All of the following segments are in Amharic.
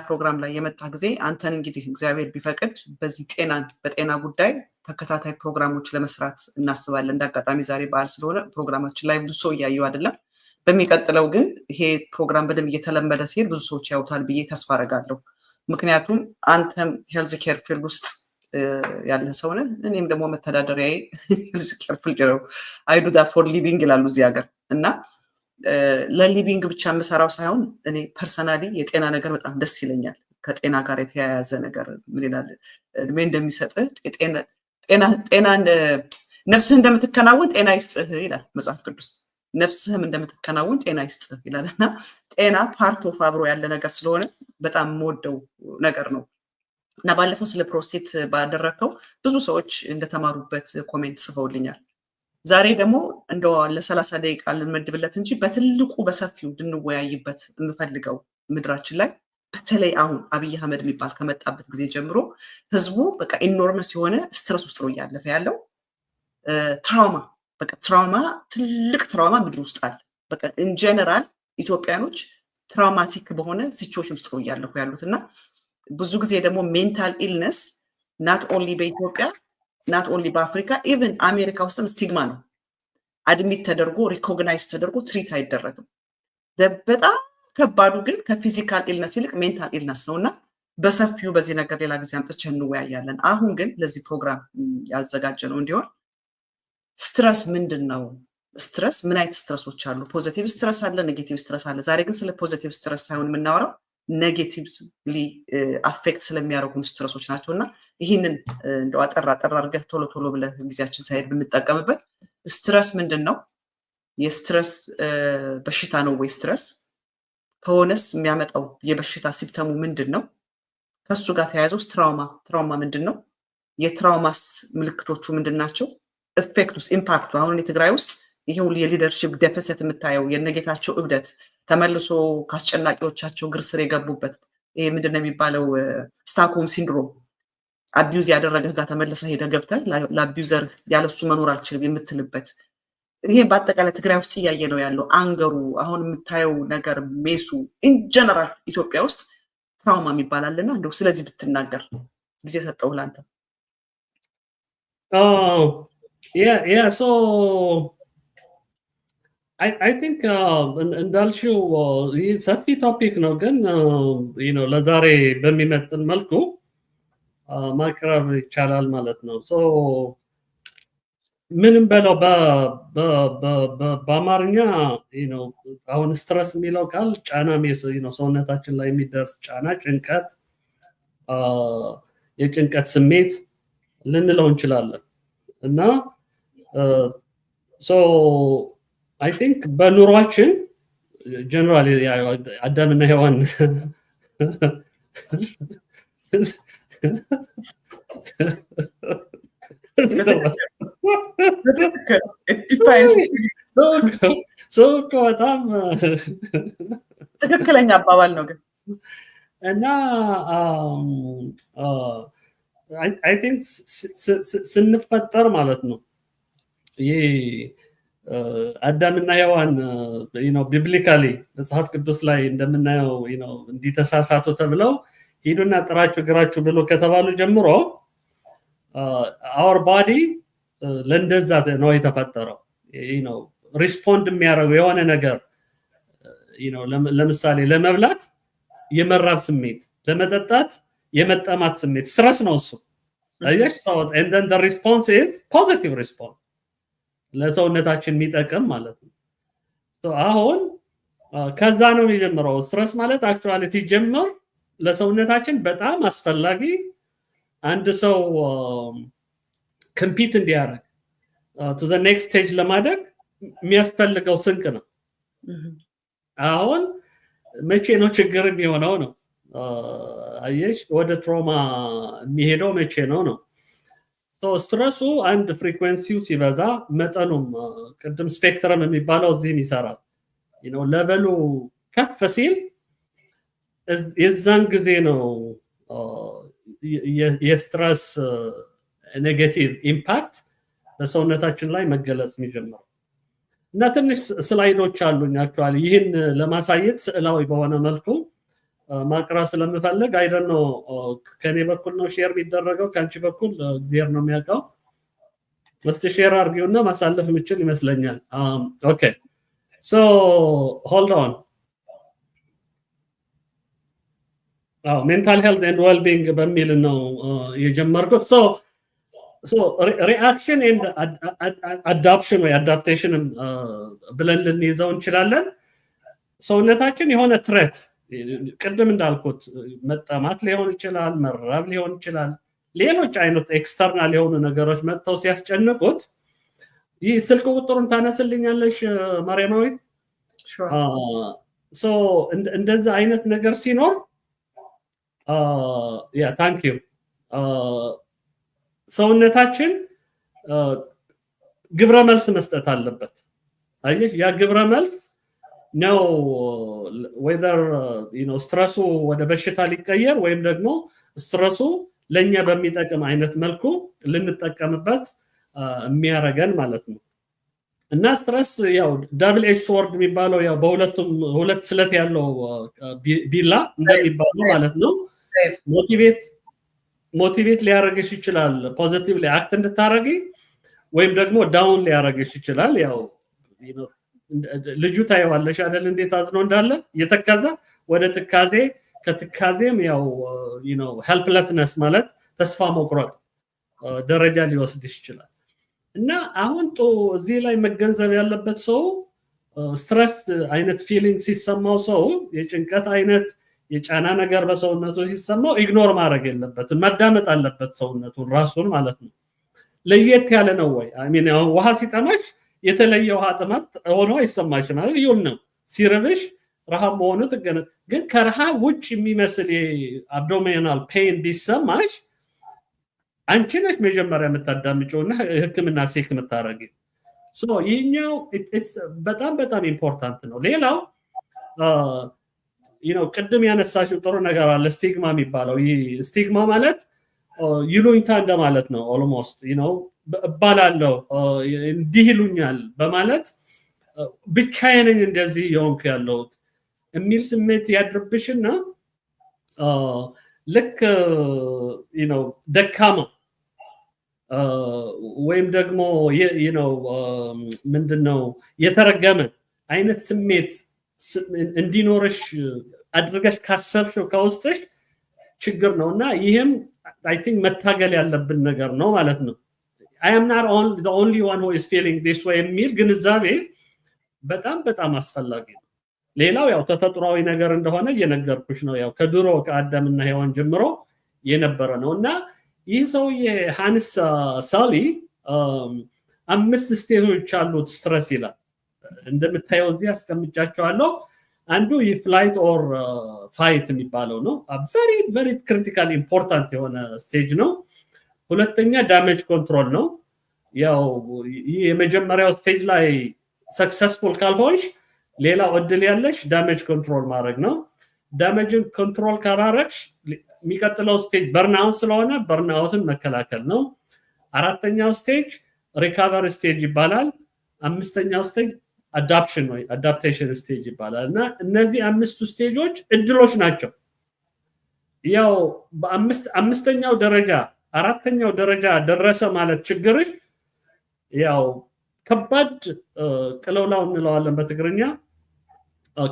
ፕሮግራም ላይ የመጣ ጊዜ አንተን እንግዲህ እግዚአብሔር ቢፈቅድ በዚህ በጤና ጉዳይ ተከታታይ ፕሮግራሞች ለመስራት እናስባለን። እንዳጋጣሚ ዛሬ በዓል ስለሆነ ፕሮግራማችን ላይ ብዙ ሰው እያየው አይደለም። በሚቀጥለው ግን ይሄ ፕሮግራም በደንብ እየተለመደ ሲሄድ ብዙ ሰዎች ያውታል ብዬ ተስፋ አደርጋለሁ። ምክንያቱም አንተም ሄልዝ ኬር ፊልድ ውስጥ ያለ ሰው ነህ፣ እኔም ደግሞ መተዳደሪያዬ ሄልዝ ኬር ፊልድ ነው። አይ ዱ ዳት ፎር ሊቪንግ ይላሉ እዚህ ሀገር እና ለሊቪንግ ብቻ የምሰራው ሳይሆን እኔ ፐርሰናሊ የጤና ነገር በጣም ደስ ይለኛል። ከጤና ጋር የተያያዘ ነገር ምን ይላል እድሜ እንደሚሰጥህ ጤናን ነፍስህ እንደምትከናወን ጤና ይስጥህ ይላል መጽሐፍ ቅዱስ። ነፍስህም እንደምትከናወን ጤና ይስጥህ ይላል እና ጤና ፓርት ኦፍ አብሮ ያለ ነገር ስለሆነ በጣም የምወደው ነገር ነው እና ባለፈው ስለ ፕሮስቴት ባደረግከው ብዙ ሰዎች እንደተማሩበት ኮሜንት ጽፈውልኛል። ዛሬ ደግሞ እንደው ለ30 ደቂቃ ልንመድብለት እንጂ በትልቁ በሰፊው እንወያይበት የምፈልገው ምድራችን ላይ በተለይ አሁን አብይ አህመድ የሚባል ከመጣበት ጊዜ ጀምሮ ህዝቡ በቃ ኢኖርመስ የሆነ ስትረስ ውስጥ ነው እያለፈ ያለው። ትራውማ ትልቅ ትራውማ ምድር ውስጥ አለ። በቃ ኢን ጀነራል ኢትዮጵያኖች ትራውማቲክ በሆነ ሲቹዌሽን ውስጥ ነው እያለፉ ያሉት እና ብዙ ጊዜ ደግሞ ሜንታል ኢልነስ ናት ኦንሊ በኢትዮጵያ ናት ኦንሊ በአፍሪካ ኢቨን አሜሪካ ውስጥም ስቲግማ ነው። አድሚት ተደርጎ ሪኮግናይዝ ተደርጎ ትሪት አይደረግም። በጣም ከባዱ ግን ከፊዚካል ኢልነስ ይልቅ ሜንታል ኢልነስ ነው እና በሰፊው በዚህ ነገር ሌላ ጊዜ አምጥቼ እንወያያለን። አሁን ግን ለዚህ ፕሮግራም ያዘጋጀ ነው እንዲሆን ስትረስ ምንድን ነው? ስትረስ ምን አይነት ስትረሶች አሉ? ፖዚቲቭ ስትረስ አለ፣ ኔጌቲቭ ስትረስ አለ። ዛሬ ግን ስለ ፖዚቲቭ ስትረስ ሳይሆን የምናወራው ኔጌቲቭሊ አፌክት ስለሚያደርጉን ስትረሶች ናቸው እና ይህንን እንደው አጠር አድርገህ ቶሎ ብለህ ጊዜያችን ሳይሄድ ብንጠቀምበት ስትረስ ምንድን ነው? የስትረስ በሽታ ነው ወይ? ስትረስ ከሆነስ የሚያመጣው የበሽታ ሲምፕተሙ ምንድን ነው? ከሱ ጋር ተያይዞስ ትራውማ ምንድን ነው? የትራውማስ ምልክቶቹ ምንድን ናቸው? ኢፌክቱስ ኢምፓክቱ አሁን የትግራይ ውስጥ ይሄው የሊደርሺፕ ዴፊሲት የምታየው የነጌታቸው እብደት ተመልሶ ከአስጨናቂዎቻቸው ግር ስር የገቡበት ይሄ ምንድን ነው የሚባለው ስታክሆልም ሲንድሮም አቢዩዝ ያደረገህ ጋር ተመልሰህ ሄደህ ገብተህ ለአቢዩዘር ያለሱ መኖር አልችልም የምትልበት ይሄ በአጠቃላይ ትግራይ ውስጥ እያየ ነው ያለው አንገሩ አሁን የምታየው ነገር ሜሱ ኢን ጀነራል ኢትዮጵያ ውስጥ ትራውማ የሚባላልና እንደው ስለዚህ ብትናገር ጊዜ ሰጠው ላንተ። Yeah, so I think እንዳልሽው ይህ ሰፊ ቶፒክ ነው ግን ለዛሬ በሚመጥን መልኩ ማቅረብ ይቻላል ማለት ነው። ሶ ምንም በለው በአማርኛ አሁን ስትረስ የሚለው ቃል ጫና ሰውነታችን ላይ የሚደርስ ጫና፣ ጭንቀት፣ የጭንቀት ስሜት ልንለው እንችላለን እና ሶ አይ ቲንክ በኑሯችን ጀነራሊ አዳምና ሔዋን በጣም ትክክለኛ አባባል ነው ግን እና አይ ቲንክ ስንፈጠር ማለት ነው ይሄ አዳምና ሔዋን ቢብሊካሊ መጽሐፍ ቅዱስ ላይ እንደምናየው እንዲተሳሳቱ ተብለው ሂዱና ጥራችሁ ግራችሁ ብሎ ከተባሉ ጀምሮ our body ለእንደዛ ነው የተፈጠረው። ሪስፖንድ የሚያደርገው የሆነ ነገር ለምሳሌ ለመብላት የመራብ ስሜት፣ ለመጠጣት የመጠማት ስሜት ስትረስ ነው እሱ። አየሽ and then the response is positive response ለሰውነታችን የሚጠቅም ማለት ነው። አሁን ከዛ ነው የሚጀምረው። ስትረስ ማለት አክቹአሊ ሲጀምር ለሰውነታችን በጣም አስፈላጊ አንድ ሰው ኮምፒት እንዲያደርግ to the next stage ለማደግ የሚያስፈልገው ስንቅ ነው። አሁን መቼ ነው ችግር የሚሆነው ነው አየሽ ወደ ትራውማ የሚሄደው መቼ ነው? ስትረሱ አንድ ፍሪኩዌንሲው ሲበዛ መጠኑም ቅድም ስፔክትረም የሚባለው እዚህም ይሰራል። ሌቨሉ ከፍ ሲል የዛን ጊዜ ነው የስትረስ ኔጌቲቭ ኢምፓክት በሰውነታችን ላይ መገለጽ የሚጀምረው እና ትንሽ ስላይዶች አሉኝ አክቹአሊ ይህን ለማሳየት ስዕላዊ በሆነ መልኩ ማቅረብ ስለምፈልግ አይ ዶንት ኖ ከኔ በኩል ነው ሼር የሚደረገው ካንቺ በኩል ዜር ነው የሚያውቀው እስቲ ሼር አድርጊውና ማሳለፍ የምችል ይመስለኛል ኦኬ ሶ ሆልድ ኦን ሜንታል ሄልዝ ኤንድ ዌል ቢንግ በሚል ነው የጀመርኩት ሶ ሪአክሽን ኤንድ አዳፕሽን ወይ አዳፕቴሽን ብለን ልንይዘው እንችላለን ሰውነታችን የሆነ ትሬት ቅድም እንዳልኩት መጠማት ሊሆን ይችላል መራብ ሊሆን ይችላል ሌሎች አይነት ኤክስተርናል የሆኑ ነገሮች መጥተው ሲያስጨንቁት ይህ ስልክ ቁጥሩን ታነስልኛለሽ ማርያማዊት ሶ እንደዛ አይነት ነገር ሲኖር ያ ታንክ ዩ ሰውነታችን ግብረ መልስ መስጠት አለበት አየሽ ያ ግብረ መልስ ነው whether ስትረሱ ወደ በሽታ ሊቀየር ወይም ደግሞ ስትረሱ ለኛ በሚጠቅም አይነት መልኩ ልንጠቀምበት የሚያረጋን ማለት ነው እና ስትረስ ያው ዳብል ኤጅ ስዎርድ የሚባለው ያው በሁለቱም ሁለት ስለት ያለው ቢላ እንደሚባለው ማለት ነው ሞቲቬት ሊያረጋሽ ይችላል ፖዚቲቭሊ አክት እንድታረጊ ወይም ደግሞ ዳውን ሊያረጋሽ ይችላል ያው ልጁ ታየዋለሽ አይደል እንዴት አዝኖ እንዳለ የተከዘ ወደ ትካዜ ከትካዜም ያው ሄልፕለስነስ ማለት ተስፋ መቁረጥ ደረጃ ሊወስድሽ ይችላል እና አሁን እዚህ ላይ መገንዘብ ያለበት ሰው ስትረስ አይነት ፊሊንግ ሲሰማው ሰው የጭንቀት አይነት የጫና ነገር በሰውነቱ ሲሰማው ኢግኖር ማድረግ የለበትም ማዳመጥ አለበት ሰውነቱን ራሱን ማለት ነው ለየት ያለ ነው ወይ ውሃ ሲጠማሽ የተለየ ውሃ ጥማት ሆኖ አይሰማሽም አይደል ይሁን ነው ሲረብሽ ረሃብ መሆኑ ግን ከረሃብ ውጭ የሚመስል የአብዶሚናል ፔን ቢሰማሽ አንቺ ነሽ መጀመሪያ የምታዳምጪውና ህክምና ሴክ የምታረጊ ሶ ይሄኛው በጣም በጣም ኢምፖርታንት ነው ሌላው ቅድም ያነሳሽው ጥሩ ነገር አለ ስቲግማ የሚባለው ይህ ስቲግማ ማለት ይሉኝታ እንደማለት ነው ኦልሞስት እባላለሁ እንዲህ ይሉኛል በማለት ብቻዬን እንደዚህ የሆንኩ ያለሁት የሚል ስሜት ያድርብሽና ልክ ደካማ ወይም ደግሞ ምንድነው የተረገመ አይነት ስሜት እንዲኖርሽ አድርገሽ ካሰብሽው ከውስጥሽ ችግር ነውና ይሄም I think መታገል ያለብን ነገር ነው ማለት ነው I am not the only one who is feeling this way የሚል ግንዛቤ በጣም በጣም አስፈላጊ ነው ሌላው ያው ተፈጥሯዊ ነገር እንደሆነ እየነገርኩሽ ነው ያው ከድሮ ከአዳምና ሔዋን ጀምሮ የነበረ ነውና ይህ ሰው የሃንስ ሳሊ 5 ስቴጆች አሉት ስትረስ ይላል እንደምታየው እዚህ አስቀምጫቸዋለሁ አንዱ የፍላይት ኦር ፋይት የሚባለው ነው very very critical important የሆነ ስቴጅ ነው ሁለተኛ ዳሜጅ ኮንትሮል ነው ያው የመጀመሪያው ስቴጅ ላይ ሰክሰስፉል ካልሆንሽ ሌላው እድል ያለሽ ዳሜጅ ኮንትሮል ማድረግ ነው ዳሜጅ ኮንትሮል ካራረክሽ የሚቀጥለው ስቴጅ በርናውት ስለሆነ በርናውትን መከላከል ነው አራተኛው ስቴጅ ሪካቨሪ ስቴጅ ይባላል አምስተኛው ስቴጅ አዳፕሽን ወይ አዳፕቴሽን ስቴጅ ይባላል እና እነዚህ 5 ስቴጆች እድሎች ናቸው ያው በአምስተኛው ደረጃ አራተኛው ደረጃ ደረሰ ማለት ችግርሽ ያው ከባድ ቅለውላው እንለዋለን በትግርኛ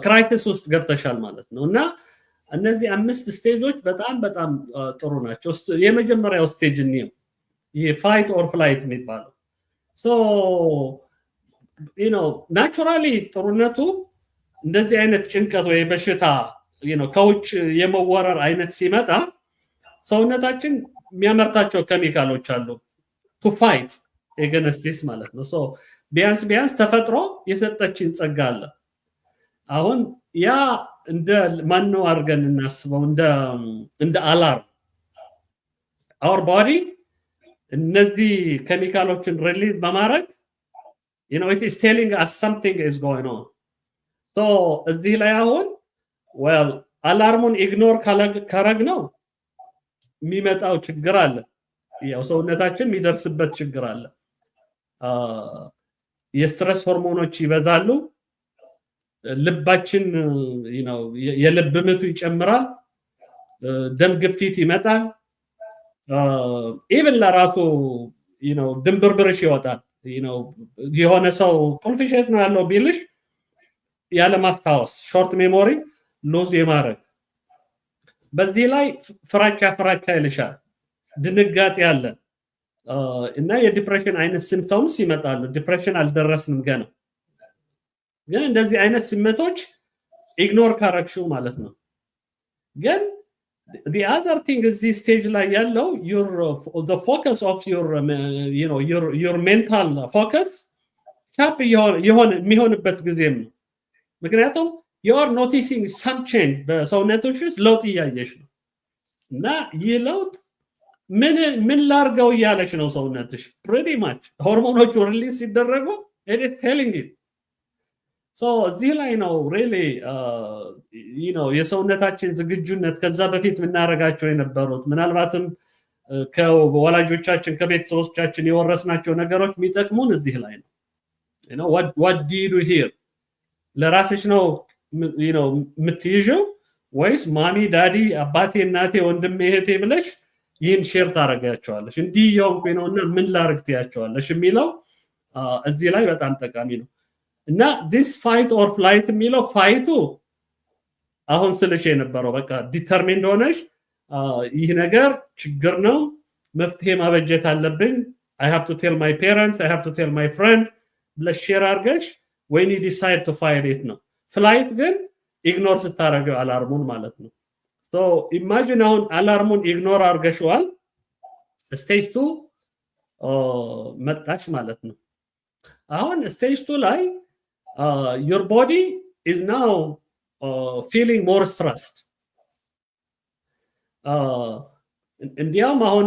ክራይሲስ ውስጥ ገብተሻል ማለት ነው እና እነዚህ 5 ስቴጆች በጣም በጣም ጥሩ ናቸው የመጀመሪያው ስቴጅ ነው የፋይት ኦር ፍላይት የሚባለው ሶ ናቹራሊ ጥሩነቱ እንደዚህ አይነት ጭንቀት ወይ በሽታ ከውጭ የመወረር አይነት ሲመጣ ሰውነታችን የሚያመርታቸው ኬሚካሎች አሉ to fight against this ማለት ነው ሶ ቢያንስ ተፈጥሮ የሰጠችን ጸጋ አለ አሁን ያ እንደ ማንነው አርገን እናስበው እንደ አላርም our body እነዚህ ኬሚካሎችን ሪሊዝ በማድረግ it is telling us something is going on so እዚህ ላይ አሁን well አላርሙን ኢግኖር ካረግ ነው የሚመጣው ችግር አለ ያው ሰውነታችን የሚደርስበት ችግር አለ የስትረስ ሆርሞኖች ይበዛሉ ልባችን የልብ ምቱ ይጨምራል፣ ደም ግፊት ይመጣል፣ ኢቭን ለራሱ ድንብርብርሽ ይወጣል። የሆነ ሰው ቁልፍ ሸት ነው ያለው ቢልሽ ያለ ማስታወስ ሾርት ሜሞሪ ሎዝ የማድረግ በዚህ ላይ ፍራቻ ይልሻል፣ ድንጋጤ ያለ እና የዲፕሬሽን አይነት ሲምፕቶምስ ይመጣሉ። ዲፕሬሽን አልደረስንም ገና፣ ግን እንደዚህ አይነት ስሜቶች ኢግኖር ካረግሽው ማለት ነው። ግን the other thing is this stage ላይ ያለው the focus of your mental focus ሻርፕ የሚሆንበት ጊዜም ነው። ምክንያቱም you are noticing some change በሰውነትሽ ውስጥ ለውጥ እያየሽ ነው እና ይህ ለውጥ ምን ላርገው እያለች ነው ሰውነትሽ pretty much ሆርሞኖቹ ሪሊዝ ሲደረጉ it is telling you. so እዚህ ላይ ነው really የሰውነታችን ዝግጁነት ከዛ በፊት የምናረጋቸው የነበሩት ምናልባትም ከወላጆቻችን ከቤተሰቦቻችን የወረስናቸው ነገሮች የሚጠቅሙን እዚህ ላይ ነው። what do you do here? ለራስሽ ነው የምትይዥው ወይስ ማሚ ዳዲ አባቴ እናቴ ወንድሜ እህቴ ብለሽ ይህን ሼር ታረጋቸዋለሽ? እንዲህ የሆንኩኝ ነውና ምን ላርግ ትያቸዋለሽ የሚለው እዚህ ላይ በጣም ጠቃሚ ነው። እና this fight or flight የሚለው ፋይቱ አሁን ስልሽ የነበረው በቃ ዲተርሚንድ ሆነሽ ይህ ነገር ችግር ነው፣ መፍትሄ ማበጀት አለብኝ፣ I have to tell my parents, I have to tell my friend ብለሽ ሼር አርገሽ when you decide to fight it ነው። ፍላይት ግን ኢግኖር ስታረገው አላርሙን ማለት ነው። so imagine አሁን አላርሙን ኢግኖር አርገሽዋል፣ ስቴጅ 2 መጣች ማለት ነው። አሁን ስቴጅ 2 ላይ your body is now feeling more stressed. እንዲያውም አሁን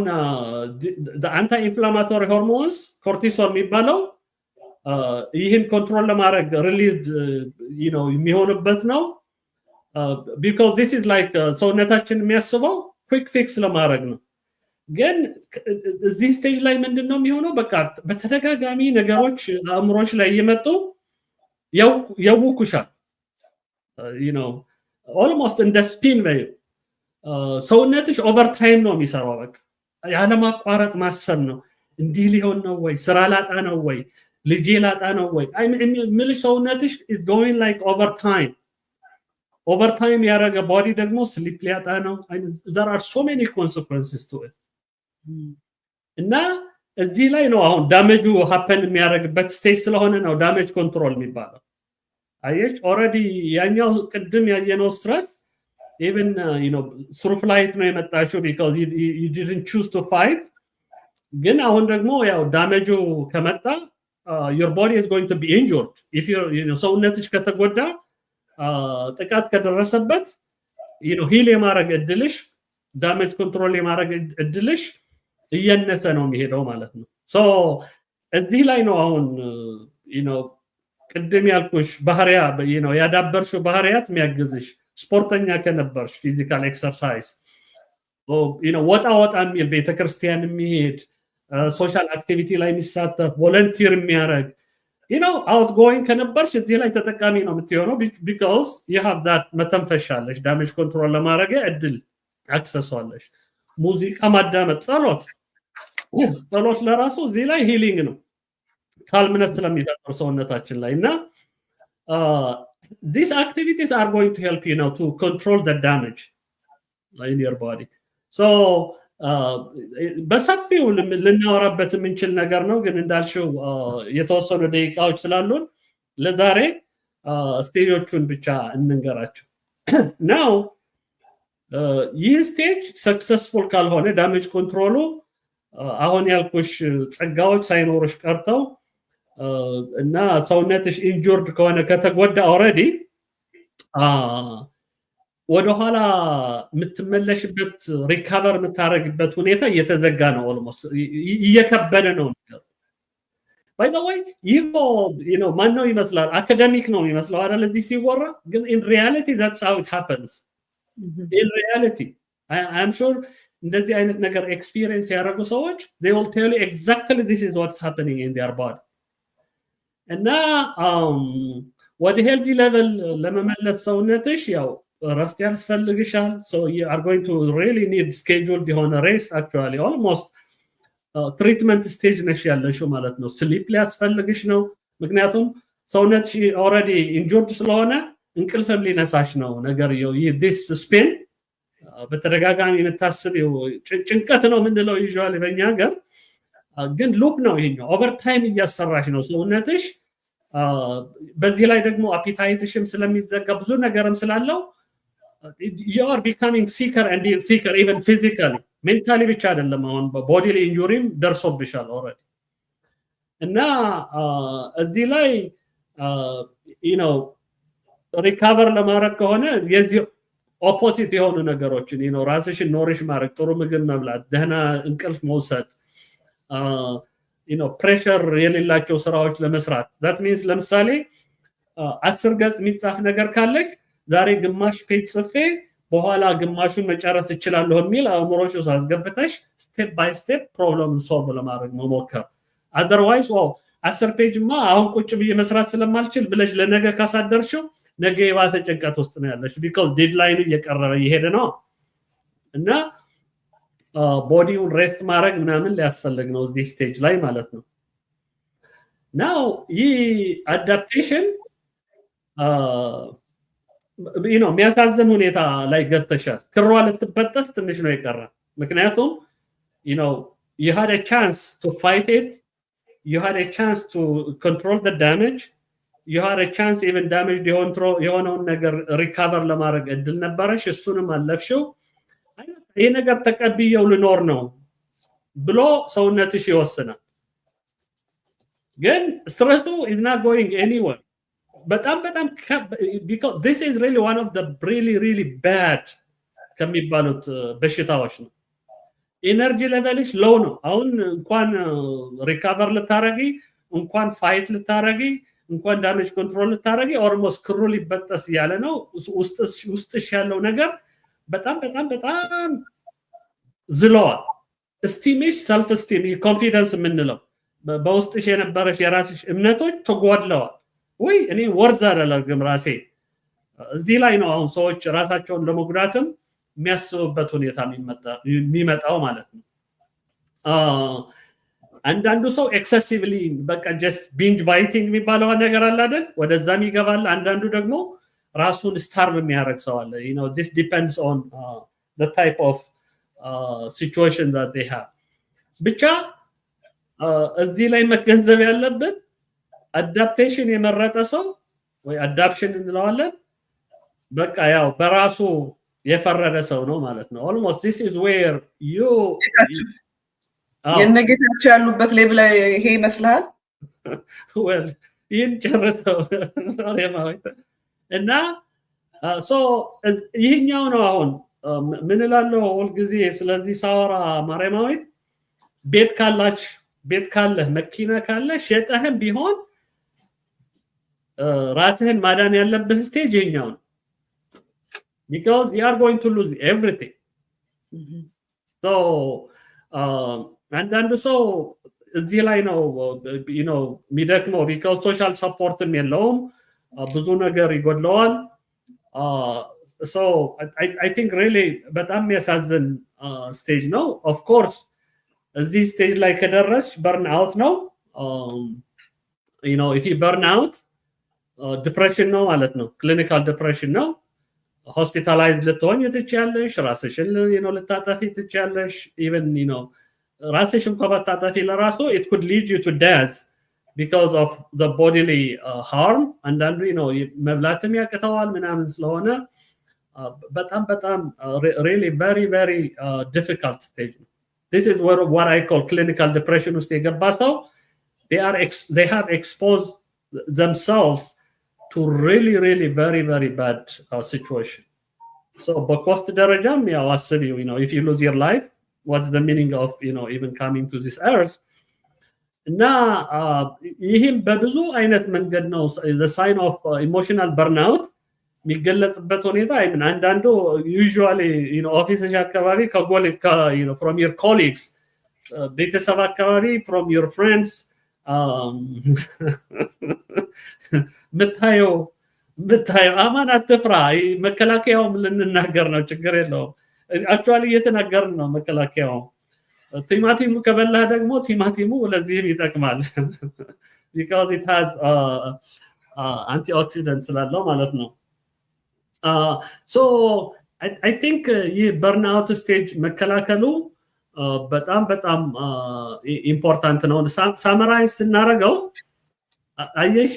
the anti-inflammatory hormones cortisol የሚባለው ይህን ኮንትሮል ለማድረግ ሪሊዝ የሚሆንበት ነው። because this is like ሰውነታችን የሚያስበው quick fix ለማድረግ ነው። ግን እዚህ ስቴጅ ላይ ምንድነው የሚሆነው? በቃ በተደጋጋሚ ነገሮች አእምሮሽ ላይ እየመጡ ያውኩሻል። almost እንደ ስፒን ነው። ሰውነትሽ ኦቨርታይም ነው የሚሰራው። በቃ ያለማቋረጥ ማሰብ ነው። እንዲህ ሊሆን ነው ወይ? ስራ ላጣ ነው ወይ? ልጄ ላጣ ነው ወይ? ምልሽ ሰውነትሽ is going like overtime ያረገ ቦዲ ደግሞ ስሊፕ ሊያጣ ነው። there are so many consequences to it. እና እዚህ ላይ ነው አሁን ዳሜጁ happen የሚያረግበት ስቴጅ ስለሆነ ነው ዳሜጅ ኮንትሮል የሚባለው። አየሽ ኦሬዲ ያኛው ቅድም ያየነው ስትረስ even through flight ነው የመጣሽው because you didn't choose to fight። ግን አሁን ደግሞ ያው ዳሜጁ ከመጣ your body is going to be injured if ሰውነትሽ ከተጎዳ ጥቃት ከደረሰበት ሂል የማድረግ እድልሽ ዳሜጅ ኮንትሮል የማድረግ እድልሽ እየነሰ ነው የሚሄደው ማለት ነው። so እዚህ ላይ ነው አሁን ቅድም ያልኩሽ ባህሪያ ያዳበርሽው ባህሪያት የሚያግዝሽ ስፖርተኛ ከነበርሽ ፊዚካል ኤክሰርሳይዝ ወጣ የሚል ቤተክርስቲያን የሚሄድ ሶሻል አክቲቪቲ ላይ የሚሳተፍ ቮለንቲር የሚያደርግ outgoing ከነበርሽ እዚህ ላይ ተጠቃሚ ነው የምትሆነው because you have that መተንፈሻለሽ ዳሜጅ ኮንትሮል ለማድረግ እድል አክሰስ አለሽ። ሙዚቃ ማዳመጥ፣ ጸሎት ለራሱ እዚህ ላይ ሂሊንግ ነው ካልምነት ስለሚፈጥር ሰውነታችን ላይ እና these activities are going to help to control the damage in your body. so በሰፊው ልናወራበት የምንችል ነገር ነው፣ ግን እንዳልሽው የተወሰኑ ደቂቃዎች ስላሉን ለዛሬ ስቴጆቹን ብቻ እንንገራቸው። now ይህ ስቴጅ ሰክሰስፉል ካልሆነ ዳሜጅ ኮንትሮሉ አሁን ያልኩሽ ጸጋዎች ሳይኖርሽ ቀርተው እና ሰውነትሽ ኢንጁርድ ከሆነ ከተጎዳ ኦሬዲ ወደኋላ የምትመለሽበት ሪካቨር የምታረግበት ሁኔታ እየተዘጋ ነው። ኦልሞስት እየከበደ ነው። ባይ ዘ ወይ ማን ነው ይመስላል አካዳሚክ ነው የሚመስለው አይደል እዚህ ሲወራ፣ ግን in reality that's how it happens. in reality I'm sure እንደዚህ አይነት ነገር ኤክስፒሪየንስ ያደረጉ ሰዎች they will tell you exactly this is what's happening in their body. እና ወደ ሄልዚ ሌቨል ለመመለስ ሰውነትሽ ያው ረፍት ያስፈልግሻል። so you are going to really need scheduled የሆነ rest actually almost ትሪትመንት ስቴጅ ነሽ ያለሽው ማለት ነው። ስሊፕ ሊያስፈልግሽ ነው። ምክንያቱም ሰውነትሽ ኦልሬዲ ኢንጆርድ ስለሆነ እንቅልፍም ሊነሳሽ ነው ነገር this ስፔን በተደጋጋሚ የምታስቢው ጭንቀት ነው ምንለው ዩዥዋሊ በእኛ ሀገር ግን ሉክ ነው ይሄኛው ኦቨርታይም እያሰራሽ ነው ሰውነትሽ። በዚህ ላይ ደግሞ አፒታይትሽም ስለሚዘጋ ብዙ ነገርም ስላለው you are becoming sicker and sicker even physically mentally ብቻ አይደለም አሁን ቦዲሊ ኢንጁሪም ደርሶብሻል ኦልሬዲ እና እዚህ ላይ you know ሪካቨር ለማድረግ ከሆነ የዚህ ኦፖዚት የሆኑ ነገሮችን you know ራስሽን ኖሪሽ ማድረግ ጥሩ ምግብ መብላት ደህና እንቅልፍ መውሰድ you know ፕሬሸር የሌላቸው ስራዎች ለመስራት that means ለምሳሌ 10 ገጽ የሚጻፍ ነገር ካለሽ ዛሬ ግማሽ ፔጅ ጽፌ በኋላ ግማሹን መጨረስ እችላለሁ የሚል አእምሮሽ ውስጥ አስገብተሽ ስቴፕ ባይ ስቴፕ ፕሮብለም ሶልቭ ለማድረግ መሞከር otherwise 10 ፔጅማ አሁን ቁጭ ብዬ መስራት ስለማልችል ብለሽ ለነገ ካሳደርሽው ነገ የባሰ ጭንቀት ውስጥ ነው ያለሽ because ዴድላይኑ እየቀረበ ይሄድ ነው እና ቦዲውን ሬስት ማድረግ ምናምን ሊያስፈልግ ነው እዚህ ስቴጅ ላይ ማለት ነው። now ይህ አዳፕቴሽን you know የሚያሳዝን ሁኔታ ላይ ገብተሻል። ክሯ ልትበጠስ ትንሽ ነው የቀረ ምክንያቱም you know you had a chance to fight it, you had a chance to control the damage, you had a chance even damage የሆነውን ነገር ሪካቨር ለማድረግ እድል ነበረሽ እሱንም አለፍሽው። ይሄ ነገር ተቀብየው ልኖር ነው ብሎ ሰውነትሽ ይወስናል። ግን ስትረሱ is not going anywhere በጣም because this is really one of the really bad ከሚባሉት በሽታዎች ነው። ኢነርጂ ሌቨልሽ ሎው ነው። አሁን እንኳን ሪካቨር ልታረጊ እንኳን ፋይት ልታረጊ እንኳን ዳሜጅ ኮንትሮል ልታረጊ ኦልሞስት ክሩ ሊበጠስ ያለ ነው። ውስጥሽ ያለው ነገር በጣም ዝለዋል። ስቲምሽ ሰልፍ ስቲም ኮንፊደንስ የምንለው በውስጥሽ የነበረሽ የራስሽ እምነቶች ተጓድለዋል። ወይ እኔ ወርዝ አይደለም ራሴ እዚህ ላይ ነው አሁን ሰዎች ራሳቸውን ለመጉዳትም የሚያስቡበት ሁኔታ የሚመጣው ማለት ነው። አንዳንዱ ሰው ኤክሰሲቭሊ በቃ just binge biting የሚባለው ነገር አለ አይደል ወደዛም ይገባል። አንዳንዱ ደግሞ ራሱን ስታርቭ የሚያደርግ ሰው አለ you know this depends on the type of situation that they have ብቻ እዚህ ላይ መገንዘብ ያለበት አዳፕቴሽን የመረጠ ሰው ወይ አዳፕሽን እንለዋለን በቃ ያው በራሱ የፈረደ ሰው ነው ማለት ነው። almost this is where you የነገታቸው ያሉበት ሌቭል ላይ ይሄ ይመስላል well ይህን ጨርሰው ማርያማዊት እና so ይሄኛው ነው አሁን ምን እላለሁ ሁልጊዜ ስለዚህ ሳወራ ማርያማዊት ቤት ካለህ መኪና ካለህ ሸጠህም ቢሆን ራስህን ማዳን ያለብህ ስቴጅ ይሄኛው ነው because you are going to lose everything so አንዳንዱ ሰው እዚህ ላይ ነው you know የሚደክመው because social supportም የለውም ብዙ ነገር ይጎድለዋል። so I think really በጣም የሚያሳዝን ስቴጅ ነው። of course እዚህ ስቴጅ ላይ ከደረስ burn out ነው you know if you burn out depression ነው ማለት ነው። clinical depression ነው። hospitalized ልትሆኝ ትችያለሽ። ራስሽን you know ልታጠፊ ትችያለሽ። even you know ራስሽ እንኳን ባታጠፊ ለራሱ it could lead you to death because of the bodily harm አንዳንዱ you know መብላትም ያቅተዋል ምናምን ስለሆነ በጣም really very difficult stage. This is what I call clinical depression ውስጥ የገባ ሰው they have exposed themselves to really very bad situation. So በኮስት ደረጃም ያው አስቢው you know if you lose your life what's the meaning of you know even coming to this earth እና ይህም በብዙ አይነት መንገድ ነው the sign of emotional burnout የሚገለጽበት ሁኔታ አይምን አንዳንዱ usually you know ኦፊስሽ አካባቢ you know from your colleagues ቤተሰብ አካባቢ from your friends ምታየው አማን አትፍራ መከላከያውም ልንናገር ነው ችግር የለውም አክቹአሊ እየተናገርን ነው መከላከያው ቲማቲሙ ከበላህ ደግሞ ቲማቲሙ ለዚህም ይጠቅማል because it has antioxidants ስላለው ማለት ነው so I think ይህ burnout stage መከላከሉ በጣም በጣም ኢምፖርታንት ነው ሳመራይዝ ስናረጋው አየሽ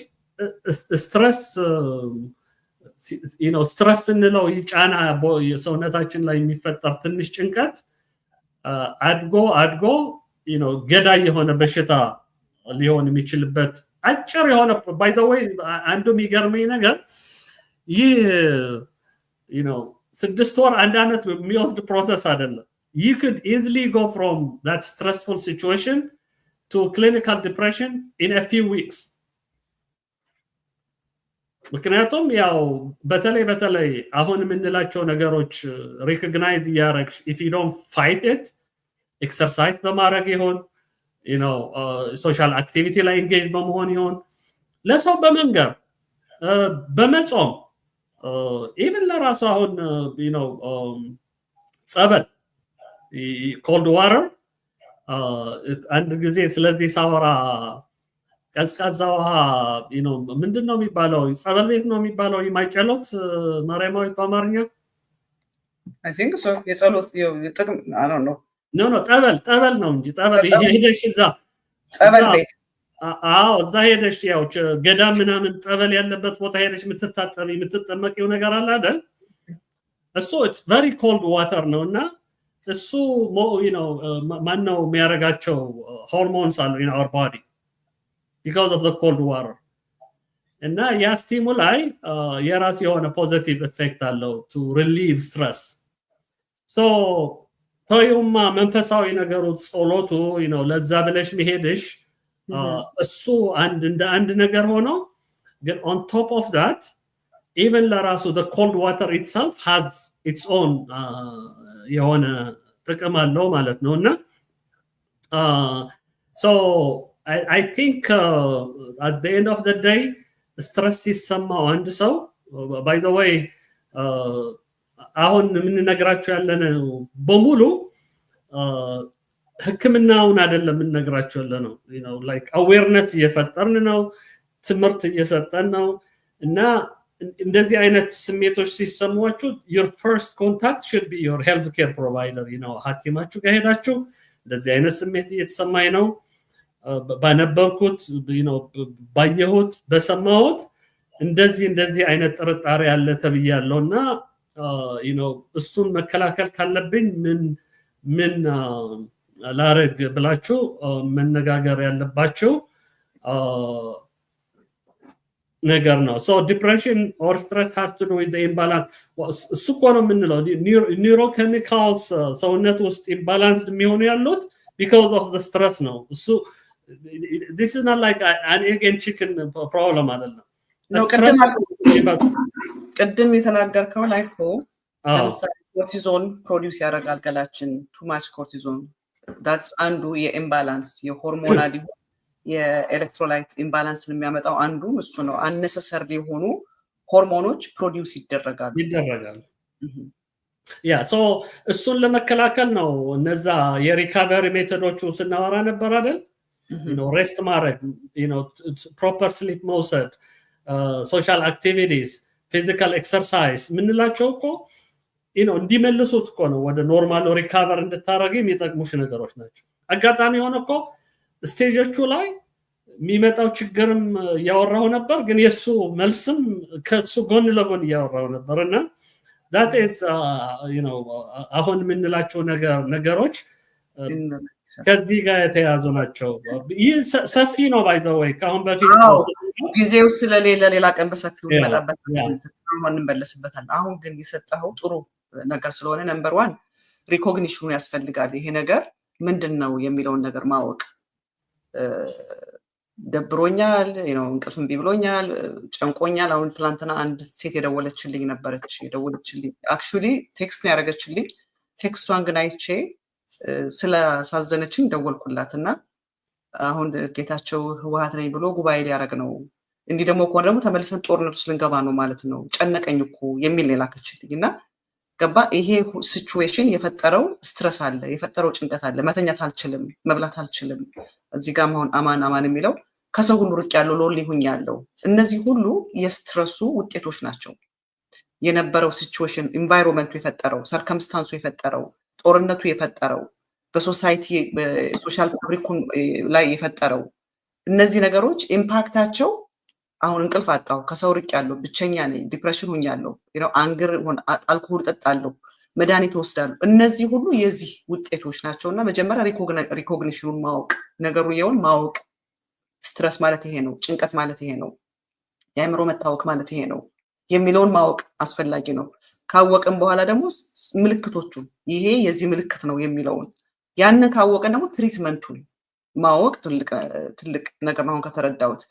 ስትረስ ስትረስ እንለው ይጫና የሰውነታችን ላይ የሚፈጠር ትንሽ ጭንቀት አድጎ ገዳይ የሆነ በሽታ ሊሆን የሚችልበት አጭር የሆነ by the way አንዱ የሚገርመኝ ነገር ይህ 6 ወር 1 አመት የሚወስድ ፕሮሰስ አይደለም you could easily go from that stressful situation to clinical depression in a few weeks ምክንያቱም ያው በተለይ አሁን የምንላቸው ነገሮች recognize ያረግሽ if you don't fight it exercise በማድረግ ይሆን social activity ላይ engage በመሆን ይሆን ለሰው በመንገር በመጾም even ለራሱ አሁን ጸበል cold water አንድ ጊዜ ስለዚህ ሳወራ ቀዝቃዛ ውሃ ምንድነው የሚባለው ጸበል ቤት ነው የሚባለው የማይጨሎት ማርያማዊት በአማርኛ I think so የጸሎት ጥቅም I don't know no ጠበል ነው እንጂ ጠበል ሄደሽ እዛ ጸበል ቤት እዛ ሄደሽ ያው ገዳም ምናምን ጠበል ያለበት ቦታ ሄደሽ የምትጠመቂው ነገር አለ አይደል እሱ it's very cold water ነውና እሱ ማነው የሚያረጋቸው ሆርሞንስ አሉ in our body because of the cold water እና ያ ስቲሙላይ የራስ የሆነ ፖዚቲቭ ኢፌክት አለው to relieve stress so ታዩማ መንፈሳዊ ነገሩ ጸሎቱ ለዛ ብለሽ መሄድሽ እሱ አንድ ነገር ሆኖ ግን on top of that even ለራሱ the cold water itself has its own የሆነ ጥቅም አለው ማለት ነውና so I think at the end of the day stress ይሰማው አንድ ሰው by the way አሁን ምን ነግራችሁ ያለነው በሙሉ ህክምናውን አይደለም ምን ነግራችሁ ያለነው like awareness እየፈጠርን ነው ትምህርት እየሰጠን ነው እና እንደዚህ አይነት ስሜቶች ሲሰማችሁ your first contact should be your healthcare provider ሐኪማችሁ ጋር ሄዳችሁ እንደዚህ አይነት ስሜት እየተሰማኝ ነው ባነበብኩት ባየሁት በሰማሁት እንደዚህ አይነት ጥርጣሬ ያለ ተብያለውና እሱን መከላከል ካለብኝ ምን ላረግ ብላችሁ መነጋገር ያለባችሁ ነገር ነው so depression or stress has to do with the imbalance እሱ እኮ ነው የምንለው neurochemicals ሰውነት ውስጥ imbalance የሚሆኑ ያሉት because of the stress ነው እሱ this is not like an egg and chicken problem አይደለም ቅድም የተናገርከው ላይ እኮ ለምሳሌ ኮርቲዞን ፕሮዲዩስ ያደርጋል ገላችን too much cortisol that's አንዱ የኢምባላንስ የሆርሞናል የኤሌክትሮላይት ኢምባላንስን የሚያመጣው አንዱ እሱ ነው unnecessary የሆኑ ሆርሞኖች ፕሮዲዩስ ይደረጋሉ ያ so እሱን ለመከላከል ነው እነዛ የሪካቨሪ ሜቶዶቹ ስናወራ ነበር አይደል rest ማድረግ proper sleep መውሰድ social activities physical exercise ምንላቸው እኮ እንዲመልሱት እኮ ነው ወደ ኖርማል ሪካቨር እንድታረጊ የሚጠቅሙሽ ነገሮች ናቸው አጋጣሚ ሆነ እኮ ስቴጆቹ ላይ የሚመጣው ችግርም ያወራው ነበር ግን የሱ መልስም ከሱ ጎን ለጎን ያወራው ነበርና that is አሁን ምንላቸው ነገሮች ከዚህ ጋር የተያዙ ናቸው ይህ ሰፊ ነው by the way ካሁን በፊት ጊዜው ስለሌለ ሌላ ቀን በሰፊው መጣበት እንመለስበታል አሁን ግን የሰጠው ጥሩ ነገር ስለሆነ ነምበር 1 ሪኮግኒሽኑ ያስፈልጋል ይሄ ነገር ምንድነው የሚለውን ነገር ማወቅ ደብሮኛል እንቅልፍም ቢብሎኛል ጨንቆኛል አሁን ትላንትና አንድ ሴት የደወለችልኝ ነበረች actually ቴክስት ነው ያደረገችልኝ ቴክስቷን ግን አይቼ ስለሳዘነችኝ ደወልኩላትና አሁን ጌታቸው ህወሓት ነኝ ብሎ ጉባኤ ሊያደርግ ነው። እንዲህ ደግሞ ከሆነ ደግሞ ተመልሰን ጦርነት ውስጥ ልንገባ ነው ማለት ነው። ጨነቀኝ እኮ የሚል ሌላ ከችልኝ እና ገባ። ይሄ ሲቹዌሽን የፈጠረው ስትረስ አለ፣ የፈጠረው ጭንቀት አለ። መተኛት አልችልም፣ መብላት አልችልም። እዚህ ጋር አሁን አማን የሚለው ከሰው ሁሉ ርቅ ያለው ሎሊ ሁኝ ያለው፣ እነዚህ ሁሉ የስትረሱ ውጤቶች ናቸው። የነበረው ሲቹዌሽን ኢንቫይሮንመንቱ የፈጠረው፣ ሰርከምስታንሱ የፈጠረው፣ ጦርነቱ የፈጠረው፣ በሶሳይቲ በሶሻል ፋብሪኩን ላይ የፈጠረው እነዚህ ነገሮች ኢምፓክታቸው አሁን እንቅልፍ አጣሁ፣ ከሰው ርቅ ያለው፣ ብቸኛ ነኝ፣ ዲፕሬሽን ሆኛለሁ፣ አንግር አልኮሆል ጠጣለሁ፣ መድኃኒት ወስዳለሁ። እነዚህ ሁሉ የዚህ ውጤቶች ናቸውና መጀመሪያ ሪኮግኒሽኑን ማወቅ፣ ነገሩን ማወቅ። ስትረስ ማለት ይሄ ነው፣ ጭንቀት ማለት ይሄ ነው፣ የአእምሮ መታወክ ማለት ይሄ ነው የሚለውን ማወቅ አስፈላጊ ነው። ካወቅን በኋላ ደግሞ ምልክቶቹ ይሄ የዚህ ምልክት ነው የሚለውን ያንን ካወቀን ደግሞ ትሪትመንቱን ማወቅ ትልቅ ነገር ነው ከተረዳሁት።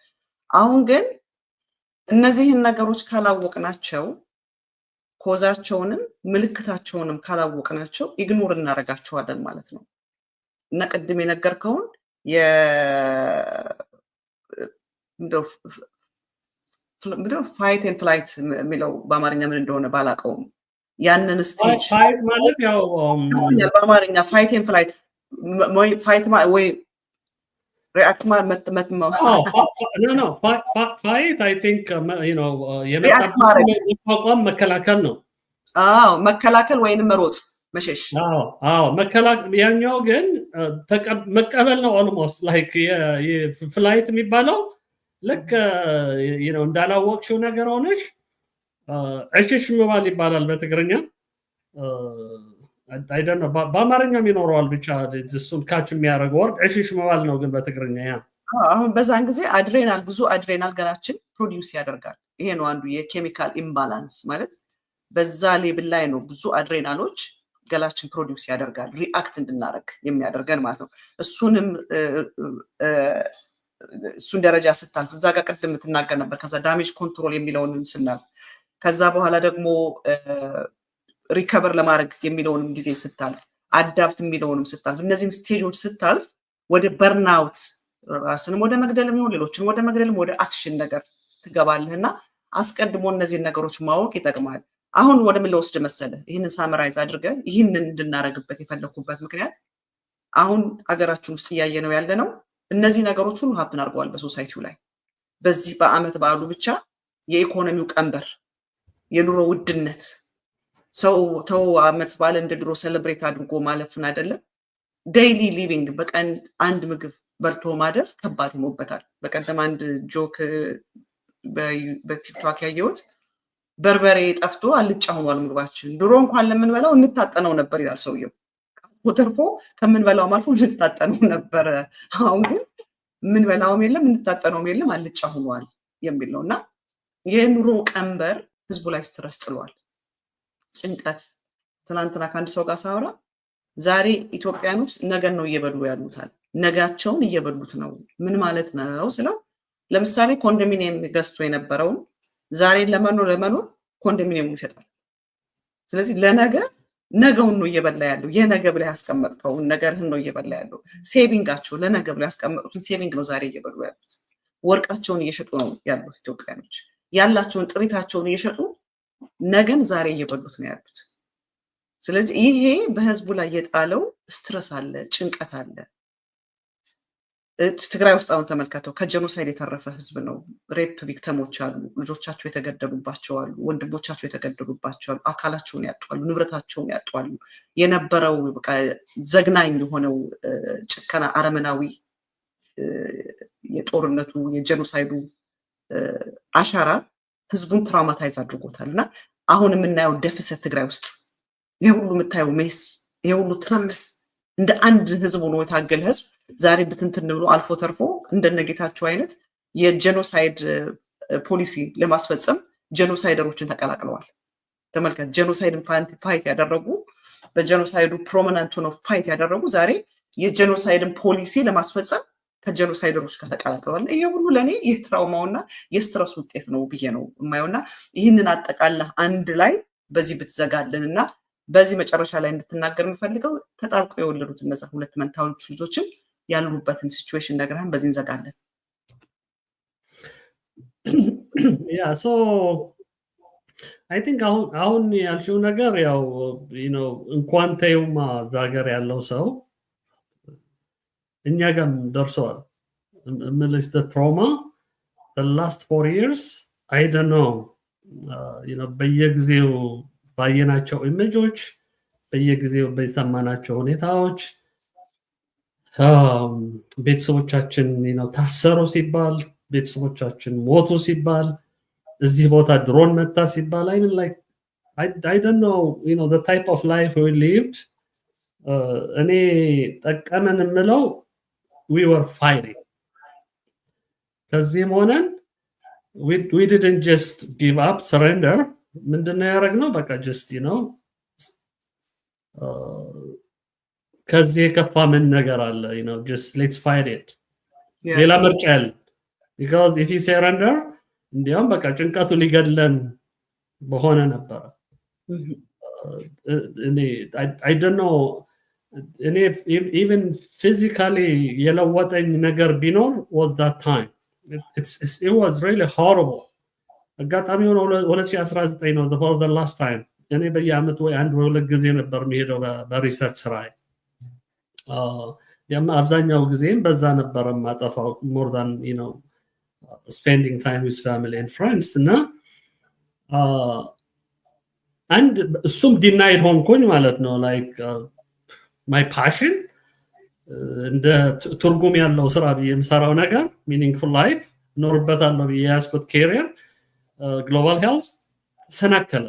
አሁን ግን እነዚህን ነገሮች ካላወቅናቸው ኮዛቸውንም ምልክታቸውንም ካላወቅናቸው ኢግኖር እናደርጋቸዋለን ማለት ነው። እና ቅድም የነገርከውን ፋይት ኤንድ ፍላይት የሚለው በአማርኛ ምን እንደሆነ ባላቀውም ያንን ስቴጅ ፋይት ማለት ያው በአማርኛ ፋይት ኤንድ ፍላይት ፋይት ወይ ሪአክት ፋይት አይ ቲንክ የመቋቋም መከላከል ነው። መከላከል ወይንም መሮጥ መሸሽ። መከላከል ያኛው ግን መቀበል ነው። ኦልሞስት ላይክ ፍላይት የሚባለው ልክ እንዳላወቅሽው ነገር ሆነሽ እሽሽ መባል ይባላል በትግርኛ። አይደን ነው በአማርኛም ይኖረዋል። ብቻ እሱን ካች የሚያደርገው ወርድ እሽሽ መባል ነው ግን በትግርኛ ያ አሁን በዛን ጊዜ አድሬናል ብዙ አድሬናል ገላችን ፕሮዲውስ ያደርጋል። ይሄ ነው አንዱ የኬሚካል ኢምባላንስ ማለት በዛ ሌብል ላይ ነው ብዙ አድሬናሎች ገላችን ፕሮዲውስ ያደርጋል ሪአክት እንድናደርግ የሚያደርገን ማለት ነው። እሱን ደረጃ ስታልፍ እዛ ጋር ቅድም የምትናገር ነበር። ከዛ ዳሜጅ ኮንትሮል የሚለውንም ስናልፍ ከዛ በኋላ ደግሞ ሪከቨር ለማድረግ የሚለውንም ጊዜ ስታልፍ አዳፕት የሚለውንም ስታልፍ እነዚህን ስቴጆች ስታልፍ ወደ በርናውት ራስንም ወደ መግደልም ይሁን ሌሎችን ወደ መግደልም ወደ አክሽን ነገር ትገባለህና አስቀድሞ እነዚህን ነገሮች ማወቅ ይጠቅማል። አሁን ወደ ምን ልወስድ መሰለህ? ይህንን ሳመራይዝ አድርገህ ይህንን እንድናረግበት የፈለኩበት ምክንያት አሁን አገራችን ውስጥ እያየ ነው ያለ ነው። እነዚህ ነገሮች ሁሉ ሀፕን አድርገዋል በሶሳይቲው ላይ። በዚህ በአመት በዓሉ ብቻ የኢኮኖሚው ቀንበር፣ የኑሮ ውድነት ሰው ተው አመት በዓል እንደ ድሮ ሴሌብሬት አድርጎ ማለፍን አይደለም ዴይሊ ሊቪንግ በቀን አንድ ምግብ በልቶ ማደር ከባድ ሆኖበታል። በቀደም አንድ ጆክ በቲክቶክ ያየሁት በርበሬ ጠፍቶ አልጫ ሆኗል ምግባችን። ድሮ እንኳን ለምንበላው እንታጠነው ነበር ይላል ሰውየው። ተርፎ ከምንበላው አልፎ እንታጠነው ነበር። አሁን ግን ምንበላውም የለም እንታጠነውም የለም አልጫ ሆኗል የሚል ነውና የኑሮ ቀንበር ህዝቡ ላይ ስትረስ ጥሏል። ጭንቀት። ትናንትና ከአንድ ሰው ጋር ሳወራ ዛሬ ኢትዮጵያኖች ነገን ነው እየበሉ ያሉታል። ነጋቸውን እየበሉት ነው። ምን ማለት ነው ስለው ለምሳሌ ኮንዶሚኒየም ገዝቶ የነበረውን ዛሬ ለመኖር ኮንዶሚኒየሙ ይሸጣል። ስለዚህ ለነገ ነገውን ነው እየበላ ያለው። የነገ ብላ ያስቀመጥከውን ነገርህን ነው እየበላ ያለው። ሴቪንጋቸው ለነገ ብላ ያስቀመጡትን ሴቪንግ ነው ዛሬ እየበሉ ያሉት። ወርቃቸውን እየሸጡ ነው ያሉት ኢትዮጵያኖች። ያላቸውን ጥሪታቸውን እየሸጡ ነገን ዛሬ እየበሉት ነው ያሉት። ስለዚህ ይሄ በህዝቡ ላይ የጣለው ስትረስ አለ፣ ጭንቀት አለ። ትግራይ ውስጥ አሁን ተመልከተው ከጀኖሳይድ የተረፈ ህዝብ ነው። ሬፕ ቪክተሞች አሉ፣ ልጆቻቸው የተገደሉባቸው አሉ፣ ወንድሞቻቸው የተገደሉባቸው አሉ፣ አካላቸውን ያጧሉ፣ ንብረታቸውን ያጧሉ። የነበረው በቃ ዘግናኝ የሆነው ጭከና አረመናዊ የጦርነቱ የጀኖሳይዱ አሻራ ህዝቡን ትራውማታይዝ አድርጎታል። እና አሁን የምናየው ደፍሰት ትግራይ ውስጥ ይሄ ሁሉ የምታየው ሜስ፣ ይሄ ሁሉ ትርምስ እንደ አንድ ህዝብ ሆኖ የታገለ ህዝብ ዛሬ ብትንትን ብሎ አልፎ ተርፎ እንደነጌታቸው አይነት የጀኖሳይድ ፖሊሲ ለማስፈጸም ጀኖሳይደሮችን ተቀላቅለዋል። ተመልከት፣ ጀኖሳይድን ፋይት ያደረጉ በጀኖሳይዱ ፕሮሚናንት ሆነው ፋይት ያደረጉ ዛሬ የጀኖሳይድን ፖሊሲ ለማስፈጸም ከጀኖሳይደሮች ጋር ተቀላቅለዋል። ይሄ ሁሉ ለእኔ የትራውማውና የስትረስ ውጤት ነው ብዬ ነው የማየውና ይህንን አጠቃላ አንድ ላይ በዚህ ብትዘጋልን እና በዚህ መጨረሻ ላይ እንድትናገር የምፈልገው ተጣብቀው የወለዱት እነዛ ሁለት መንታዎች ልጆችን ያሉበትን ሲቹዌሽን ነግረህን በዚህ እንዘጋለን። Yeah, so I think አሁን ያልሽው ነገር ያው እንኳን ተይውማ እዛ ሀገር ያለው ሰው እኛ ጋርም ደርሰዋል። the trauma the last 4 years I don't know በየጊዜው ባየናቸው ኢሜጆች በየጊዜው በሰማናቸው ሁኔታዎች ቤተሰቦቻችን ታሰሩ ሲባል ቤተሰቦቻችን ሞቱ ሲባል እዚህ ቦታ ድሮን መጣ ሲባል I mean like I don't know the type of life we lived እኔ ጠቀመን የምለው we were fighting ከዚህም ሆነን we didn't just give up surrender ምንድነው ያደረግነው በቃ just ከዚህ የከፋ ምን ነገር አለ just let's fight it ሌላ ምርጫ ያለ because if you surrender እንዲያውም በቃ ጭንቀቱ ሊገድለን በሆነ ነበር I don't know even physically የለወጠኝ ነገር ቢኖር was that time it was really horrible አጋጣሚ ሆኖ 2019 ነው the last time እኔ በየአመቱ ወይ አንድ ወይ ሁለት ጊዜ ነበር የሚሄደው በሪሰርች ስራዬ አብዛኛው ጊዜም በዛ ነበር ማጠፋው more than spending time with family and friends እና and እሱም denied ሆንኩኝ ማለት ነው like my passion እንደ ትርጉም ያለው ስራ በየምሰራው ነገር meaningful life ኖርበታለሁ በያስኩት career global health ሰናከለ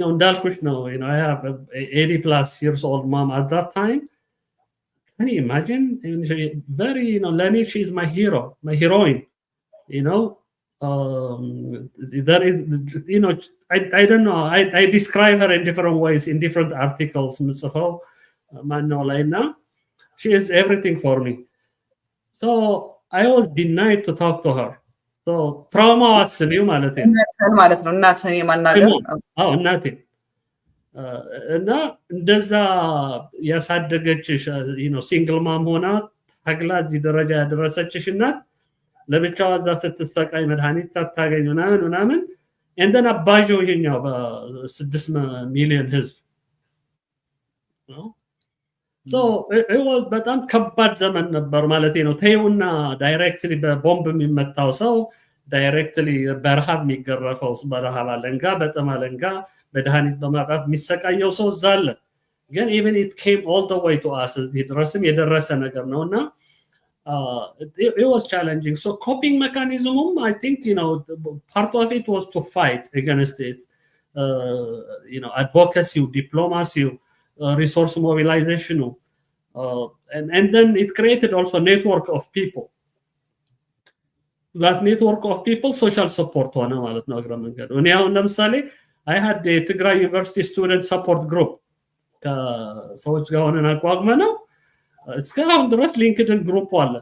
እንዳልኩሽ ነው I have 80 plus years old mom at that time. Can you imagine? Very Lenny, she's my hero, my heroine. There is I don't know, I describe her in different ways in different articles. She is everything for me. So I was denied to talk to her. So trauma አስቢው ማለት ነው እናትህን የማናገር እናቴ እና እንደዛ ያሳደገችሽ ሲንግል ማም ሆና ታግላ እዚህ ደረጃ ያደረሰችሽ እናት ለብቻዋ እዛ ስትሰቃይ መድኃኒት ሳታገኝ ምናምን እንደና አባዦ ይሄኛው በ6 ሚሊዮን ህዝብ so it was በጣም ከባድ ዘመን ነበር ማለት ነው ተይውና ዳይሬክትሊ በቦምብ የሚመታው ሰው ዳይሬክትሊ በረሃብ የሚገረፈው በረሃብ አለንጋ በጠማለንጋ በመድኃኒት በማጣት የሚሰቃየው ሰው ዛለ ግን even it came all the way to us እዚህ ድረስም የደረሰ ነገር ነውና it was challenging. So coping mechanism I think part of it was to fight against it advocacy, diplomacy, resource mobilization, and then it created also a network of people. That network of people social support ሆነ ማለት ነው እግረ መንገድ እኔ አሁን ለምሳሌ I had the Tigray University student support group ከሰዎች ጋር ሆነን አቋቁመነው እስካሁን ድረስ ሊንክድን ግሩፕ አለ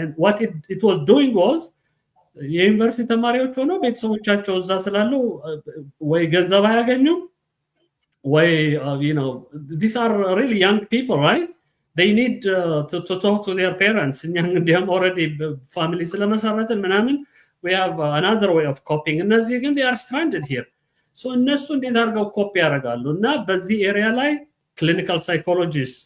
and what it was doing was የዩኒቨርሲቲ ተማሪዎች ሆነው ቤተሰቦቻቸው እዛ ስላሉ ወይ ገንዘብ አያገኙም ወይ these are really young people, right? They need to talk to their parents. They have already family ስለመሰረትን ምናምን we have another way of coping እነዚህ ግን they are stranded here. So እነሱ እንዴት አድርገው ኮፒ ያደርጋሉ እና በዚህ ኤሪያ ላይ clinical psychologists,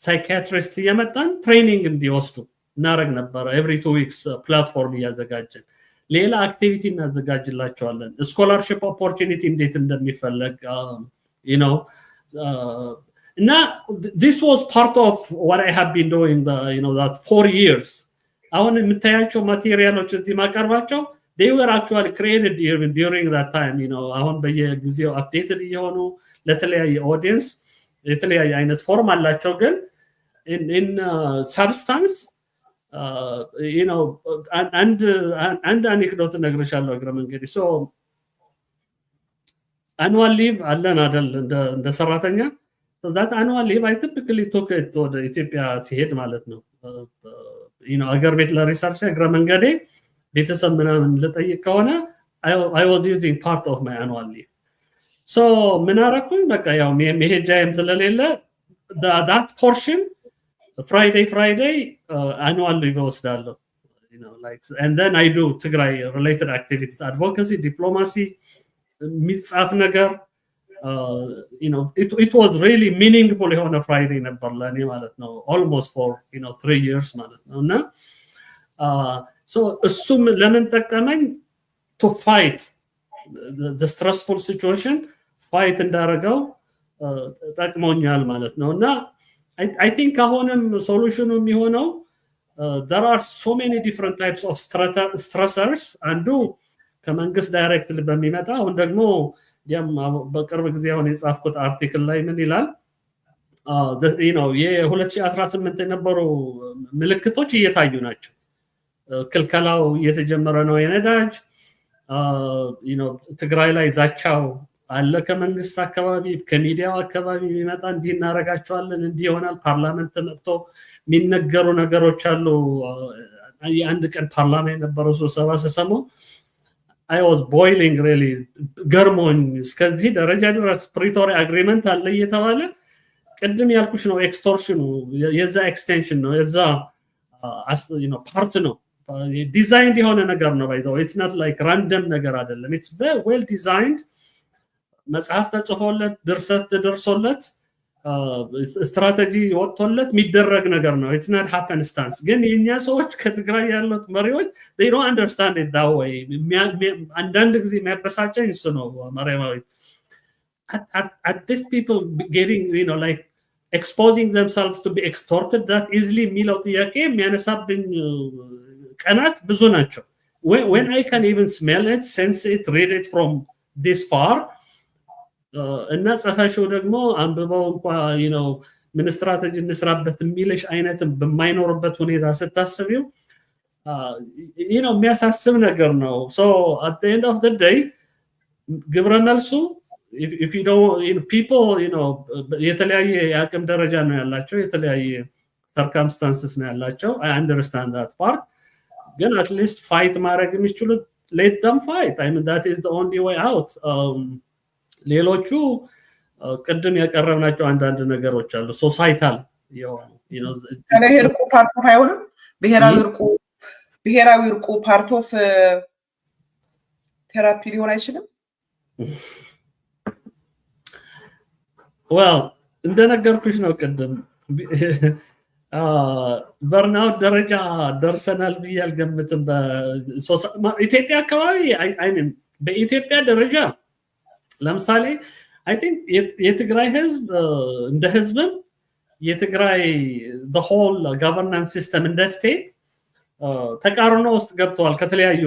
psychiatrists እየመጣን ትሬኒንግ እንዲወስዱ እናደርግ ነበር every 2 weeks ፕላትፎርም እያዘጋጀን ሌላ አክቲቪቲ እናዘጋጅላቸዋለን ስኮላርሺፕ ኦፖርቹኒቲ እንዴት እንደሚፈለግ now this was part of what I have been doing that 4 years አሁን የምታያቸው ማቴሪያሎች እዚህ ማቀርባቸው they were actually created during that time አሁን በየጊዜው አፕዴትድ እየሆኑ ለተለያየ ኦዲየንስ የተለያየ አይነት ፎርም አላቸው ግን in substance and anecdote ነግሬሻለሁ እግረ መንገድ so annual leave አለን አይደል እንደ ሰራተኛ so that annual leave I typically took it ወደ ኢትዮጵያ ሲሄድ ማለት ነው አገር ቤት ለሪሰርች እግረ መንገዴ ቤተሰብ ምናምን ልጠይቅ ከሆነ I was using part of my annual leave so ምን አደረኩኝ በቃ ያው መሄጃዬም ስለሌለ that portion Friday annual leave ወስዳለሁ and then I do Tigray related activities, advocacy, diplomacy, የሚጻፍ ነገር it was really meaningful on a Friday ነበር ለኔ ማለት ነው, almost for 3 years ማለት ነው. እና so እሱም ለምን ጠቀመኝ to fight the stressful situation, fight እንዳረጋው ጠቅሞኛል ማለት ነው። እና I think አሁንም ሶሉሽኑ የሚሆነው there are so many different types of stressors, አንዱ ከመንግስት ዳይሬክትሊ በሚመጣ አሁን ደግሞ በቅርብ ጊዜ አሁን የጻፍኩት አርቲክል ላይ ምን ይላል የ2018 የነበሩ ምልክቶች እየታዩ ናቸው። ክልከላው እየተጀመረ ነው የነዳጅ ትግራይ ላይ ዛቻው አለ ከመንግስት አካባቢ ከሚዲያው አካባቢ የሚመጣ እንዲህ እናረጋቸዋለን እንዲህ ይሆናል ፓርላመንት መጥቶ የሚነገሩ ነገሮች አሉ። የአንድ ቀን ፓርላመንት የነበረው ስብሰባ ስሰማው I was boiling really ገርሞኝ እስከዚህ ደረጃ ድረስ ፕሪቶሪያ አግሪመንት አለ እየተባለ ቅድም ያልኩሽ ነው ኤክስቶርሽኑ የዛ ኤክስቴንሽን ነው የዛ ፓርት ነው ዲዛይንድ የሆነ ነገር ነው ባይዘው it's not like random ነገር አይደለም it's very well designed መጽሐፍ ተጽፎለት ድርሰት ተደርሶለት ስትራቴጂ ወጥቶለት የሚደረግ ነገር ነው it's not happenstance ግን የኛ ሰዎች ከትግራይ ያሉት መሪዎች they don't understand it that way አንዳንድ ጊዜ የሚያበሳጨኝ እሱ ነው ማርያማዊ at these people getting like exposing themselves to be extorted that easily የሚለው ጥያቄ የሚያነሳብኝ ቀናት ብዙ ናቸው when I can even smell it sense it read it from this far እና ጸፋሽው ደግሞ አንብበው እንኳን ምን ስትራቴጂ እንስራበት የሚልሽ አይነት በማይኖርበት ሁኔታ ስታስቢው የሚያሳስብ ነገር ነው so at the end of the day ግብረ መልሱ if you don't people የተለያየ የአቅም ደረጃ ነው ያላቸው የተለያየ circumstances ነው ያላቸው I understand that part ግን at least fight ማድረግ የሚችሉት let them fight I mean that is the only way out ሌሎቹ ቅድም ያቀረብናቸው አንዳንድ ነገሮች አሉ ሶሳይታል እርቁ ፓርት ኦፍ አይሆንም ብሔራዊ እርቁ ፓርት ኦፍ ቴራፒ ሊሆን አይችልም well እንደነገርኩሽ ነው ቅድም በርናውት ደረጃ ደርሰናል ብዬ አልገምትም በኢትዮጵያ አካባቢ I mean በኢትዮጵያ ደረጃ ለምሳሌ I think የትግራይ ህዝብ እንደ ህዝብም የትግራይ the whole governance system እንደ ስቴት ተቃርኖ ውስጥ ገብተዋል ከተለያዩ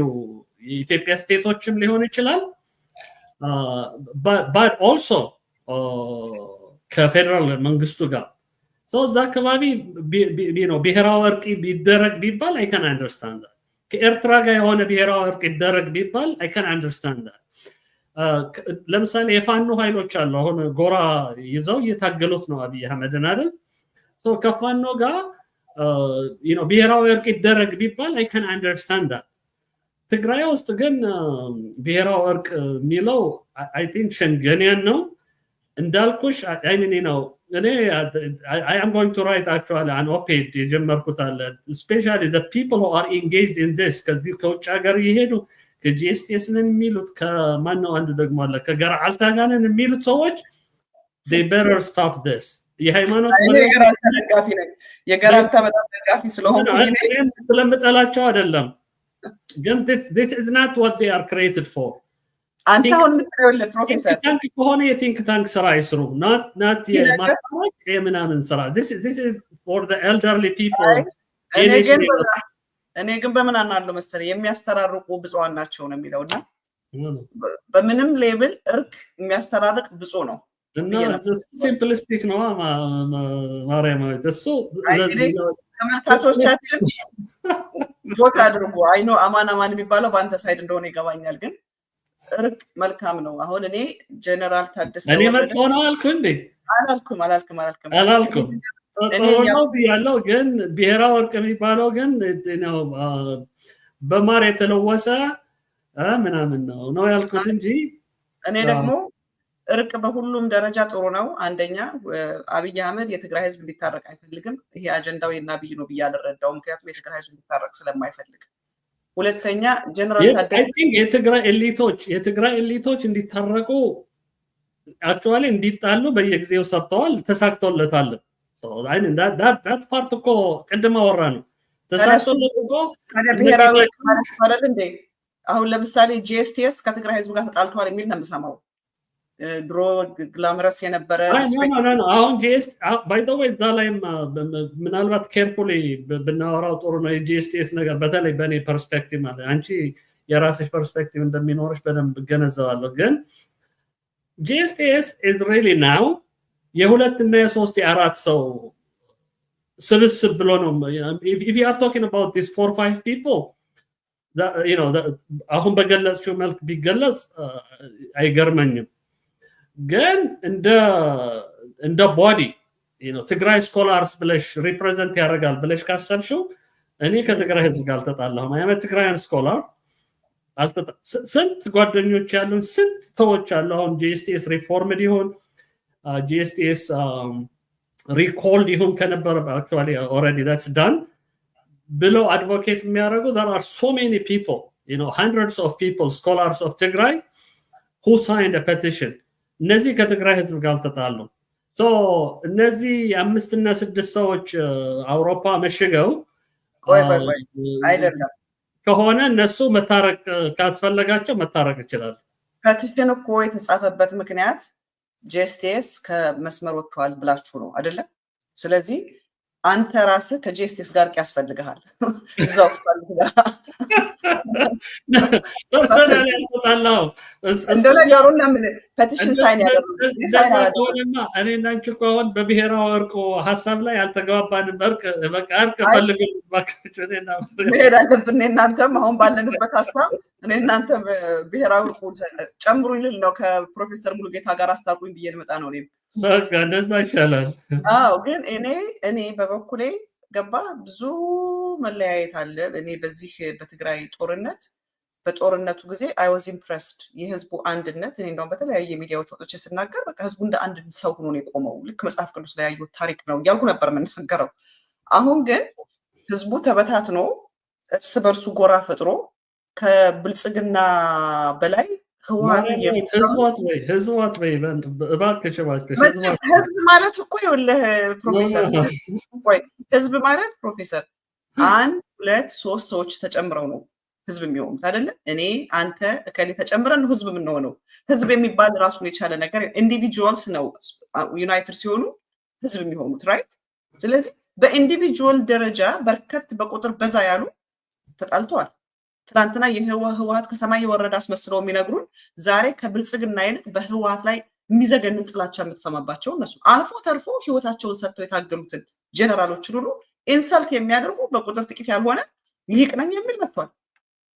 የኢትዮጵያ ስቴቶችም ሊሆን ይችላል but also ከፌደራል መንግስቱ ጋር so እዛ አካባቢ ብሔራዊ እርቅ ቢደረግ ቢባል I can understand that ከኤርትራ ጋር የሆነ ብሔራዊ እርቅ ይደረግ ቢባል I can understand that ለምሳሌ የፋኖ ኃይሎች አሉ አሁን ጎራ ይዘው እየታገሉት ነው አብይ አህመድን አይደል so ከፋኖ ጋር ብሔራዊ እርቅ ይደረግ ቢባል I can understand that ትግራይ ውስጥ ግን ብሔራዊ እርቅ የሚለው I think ሸንገኒያን ነው እንዳልኩሽ I mean እኔ I am going to write actually an op-ed የጀመርኩት አለ especially the people who are engaged in this ከዚህ ከውጭ ሀገር ይሄዱ ከጂኤስቲስንን የሚሉት ከማን ነው አንዱ ደግሞ አለ ከገራልታ ጋርን የሚሉት ሰዎች they better stop this የሃይማኖት የገራልታ በጣም ደጋፊ ስለሆነ ስለምጠላቸው አይደለም ግን this is not what they are created for አንተ አሁን ምትለው ፕሮፌሰር ታንክ ከሆነ የቲንክ ታንክ ስራ ይስሩ not የማስተማር የምናምን ስራ this is for the elderly people እኔ ግን በምን አናለው መሰለኝ የሚያስተራርቁ ብፁዓን ናቸው ነው የሚለውና በምንም ሌቭል እርቅ የሚያስተራርቅ ብፁዕ ነው እና ሲምፕሊስቲክ ነው ማርያም እሱ ተመልካቾቻችን ቮት አድርጉ አይ ኖ አማን የሚባለው በአንተ ሳይድ እንደሆነ ይገባኛል ግን እርቅ መልካም ነው አሁን እኔ ጀነራል ታደሰ እኔ መጥፎ ነው አልኩ እንዴ አላልኩም እኔ ያለው ግን ብሔራዊ እርቅ የሚባለው ግን በማር የተለወሰ ምናምን ነው ያልኩት እንጂ እኔ ደግሞ እርቅ በሁሉም ደረጃ ጥሩ ነው። አንደኛ አብይ አህመድ የትግራይ ህዝብ እንዲታረቅ አይፈልግም። ይሄ አጀንዳው የአብይ ነው ብዬ አልረዳውም፣ ምክንያቱም የትግራይ ህዝብ እንዲታረቅ ስለማይፈልግ። ሁለተኛ ጀነራል ታደሰ የትግራይ ኤሊቶች እንዲታረቁ አክቹዋሊ እንዲጣሉ በየጊዜው ሰርተዋል፣ ተሳክቶለታል። ዳት ፓርት እኮ ቅድም አወራ ነው ተሳክቶለት እኮ ብሔራዊ ማለት ማለት እንዴ አሁን ለምሳሌ ጂኤስቲኤስ ከትግራይ ህዝብ ጋር ተጣልቷል የሚል ነው የምሰማው። ድሮ ግላመረስ የነበረ አሁን ጂኤስ ባይ ዘ ዌይ እዛ ላይም ምናልባት ኬርፉሊ ብናወራው ጥሩ ነው። የጂኤስቲኤስ ነገር በተለይ በእኔ ፐርስፔክቲቭ ማለት አንቺ የራስሽ ፐርስፔክቲቭ እንደሚኖርሽ በደንብ እገነዘባለሁ። ግን ጂኤስቲኤስ ኢዝ ሪሊ ናው የሁለት እና የሶስት የአራት ሰው ስብስብ ብሎ ነው። if you are talking about these 4 or 5 people you know አሁን በገለጽሽው መልክ ቢገለጽ አይገርመኝም። ግን እንደ ቦዲ ትግራይ ስኮላርስ ብለሽ ሪፕሬዘንት ያደርጋል ብለሽ ካሰብሽው እኔ ከትግራይ ህዝብ ጋር አልተጣላሁም። አይ ትግራይን ስኮላር ስንት ጓደኞች ያሉን ስንት ሰዎች አሉ። አሁን ጂኤስቲኤስ ሪፎርምድ ይሁን ጂኤስቲኤስ ሪኮልድ ይሁን ከነበረ actually already that's done ብለው አድቮኬት የሚያደርጉ there are so many people hundreds of people scholars of Tigray who signed a petition እነዚህ ከትግራይ ህዝብ ጋር ተጣሉ። እነዚህ 5 እና 6 ሰዎች አውሮፓ መሽገው አይደለም ከሆነ እነሱ መታረቅ ካስፈለጋቸው መታረቅ ይችላል። ፔቲሽን እኮ የተጻፈበት ምክንያት ጂኤስቲኤስ ከመስመር ወጥቷል ብላችሁ ነው አይደለ? ስለዚህ አንተ ራስህ ከጂኤስቲኤስ ጋር ያስፈልግሃል እዛው ስፈልግሃል ፐርሰናል ያልተጣላው እንደነገሩና ምን ፔቲሽን ሳይን ያደረጉ እኔ እና አንቺ እኮ አሁን በብሔራዊ እርቅ ሀሳብ ላይ አልተግባባንም። በቃ እርቅ ፈልጉ ባካችሁና መሄድ አለብን። እናንተም አሁን ባለንበት ሀሳብ እኔ እናንተ ብሔራዊ እርቅ ጨምሩ ይልል ነው ከፕሮፌሰር ሙሉጌታ ጋር አስታርቁኝ ብዬ ልመጣ ነው እኔም በቃ እንደዛ ይሻላል። አዎ ግን እኔ በበኩሌ ገባ ብዙ መለያየት አለ። እኔ በዚህ በትግራይ በጦርነቱ ጊዜ I was impressed የህዝቡ አንድነት። እኔ እንደውም በተለያየ ሚዲያዎች ወጥቼ ስናገር በቃ ህዝቡ እንደ አንድ ሰው ሆኖ ነው የቆመው። ልክ መጽሐፍ ቅዱስ ላይ ያየሁት ታሪክ ነው እያልኩ ነበር የምናገረው። አሁን ግን ህዝቡ ተበታትኖ እርስ በርሱ ጎራ ፈጥሮ ከብልጽግና በላይ ህዝቧት ወይ እባክሽ ህዝብ ማለት እኮ ይኸውልህ ፕሮፌሰር ህዝብ ማለት ፕሮፌሰር 1 2 3 ሰዎች ተጨምረው ነው ህዝብ የሚሆኑት አይደለ? እኔ አንተ እከሌ ተጨምረን ነው ህዝብ የምንሆነው። ህዝብ የሚባል ራሱን የቻለ ነገር ኢንዲቪጁዋልስ ነው ዩናይትድ ሲሆኑ ህዝብ የሚሆኑት ራይት። ስለዚህ በኢንዲቪጁዋል ደረጃ በርከት በቁጥር በዛ ያሉ ተጣልተዋል። ትናንትና የህወሓት ከሰማይ የወረደ አስመስለው የሚነግሩን ዛሬ ከብልጽግና ይልቅ በህወሓት ላይ የሚዘገንን ጥላቻ የምትሰማባቸው እነሱ አልፎ ተርፎ ህይወታቸውን ሰጥተው የታገሉትን ጀነራሎችን ሁሉ ኢንሰልት የሚያደርጉ በቁጥር ጥቂት ያልሆነ ሊቅ ነኝ የሚል መጥቷል።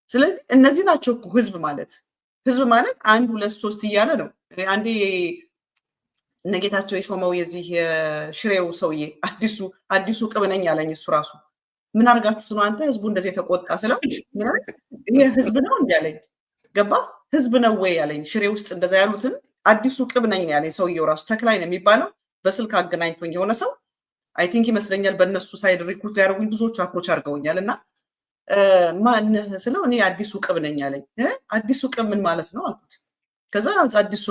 ስለዚህ እነዚህ ናቸው እኮ ህዝብ ማለት 1 2 3 እያለ ነው። አንዴ ነጌታቸው የሾመው የዚህ የሽሬው ሰውዬ አዲሱ ቅብነኝ ያለኝ እሱ ራሱ ምን አርጋችሁት ነው አንተ ህዝቡ እንደዚህ ተቆጣ ስለው ይሄ ህዝብ ነው እንዴ ያለኝ። ገባ ህዝብ ነው ወይ ያለኝ። ሽሬ ውስጥ እንደዛ ያሉትን አዲሱ ቅብነኝ ያለኝ ሰውዬው ራሱ ተክላይ ነው የሚባለው። በስልክ አገናኝቶኝ የሆነ ሰው አይ ቲንክ ይመስለኛል በእነሱ ሳይድ ሪክሩት ያደርጉኝ ብዙዎቹ አፕሮች አድርገውኛል። እና ማን ስለው እኔ አዲሱ ቅብነኝ ያለኝ። አዲሱ ቅብ ምን ማለት ነው አልኩት። ከዛ አዲሱ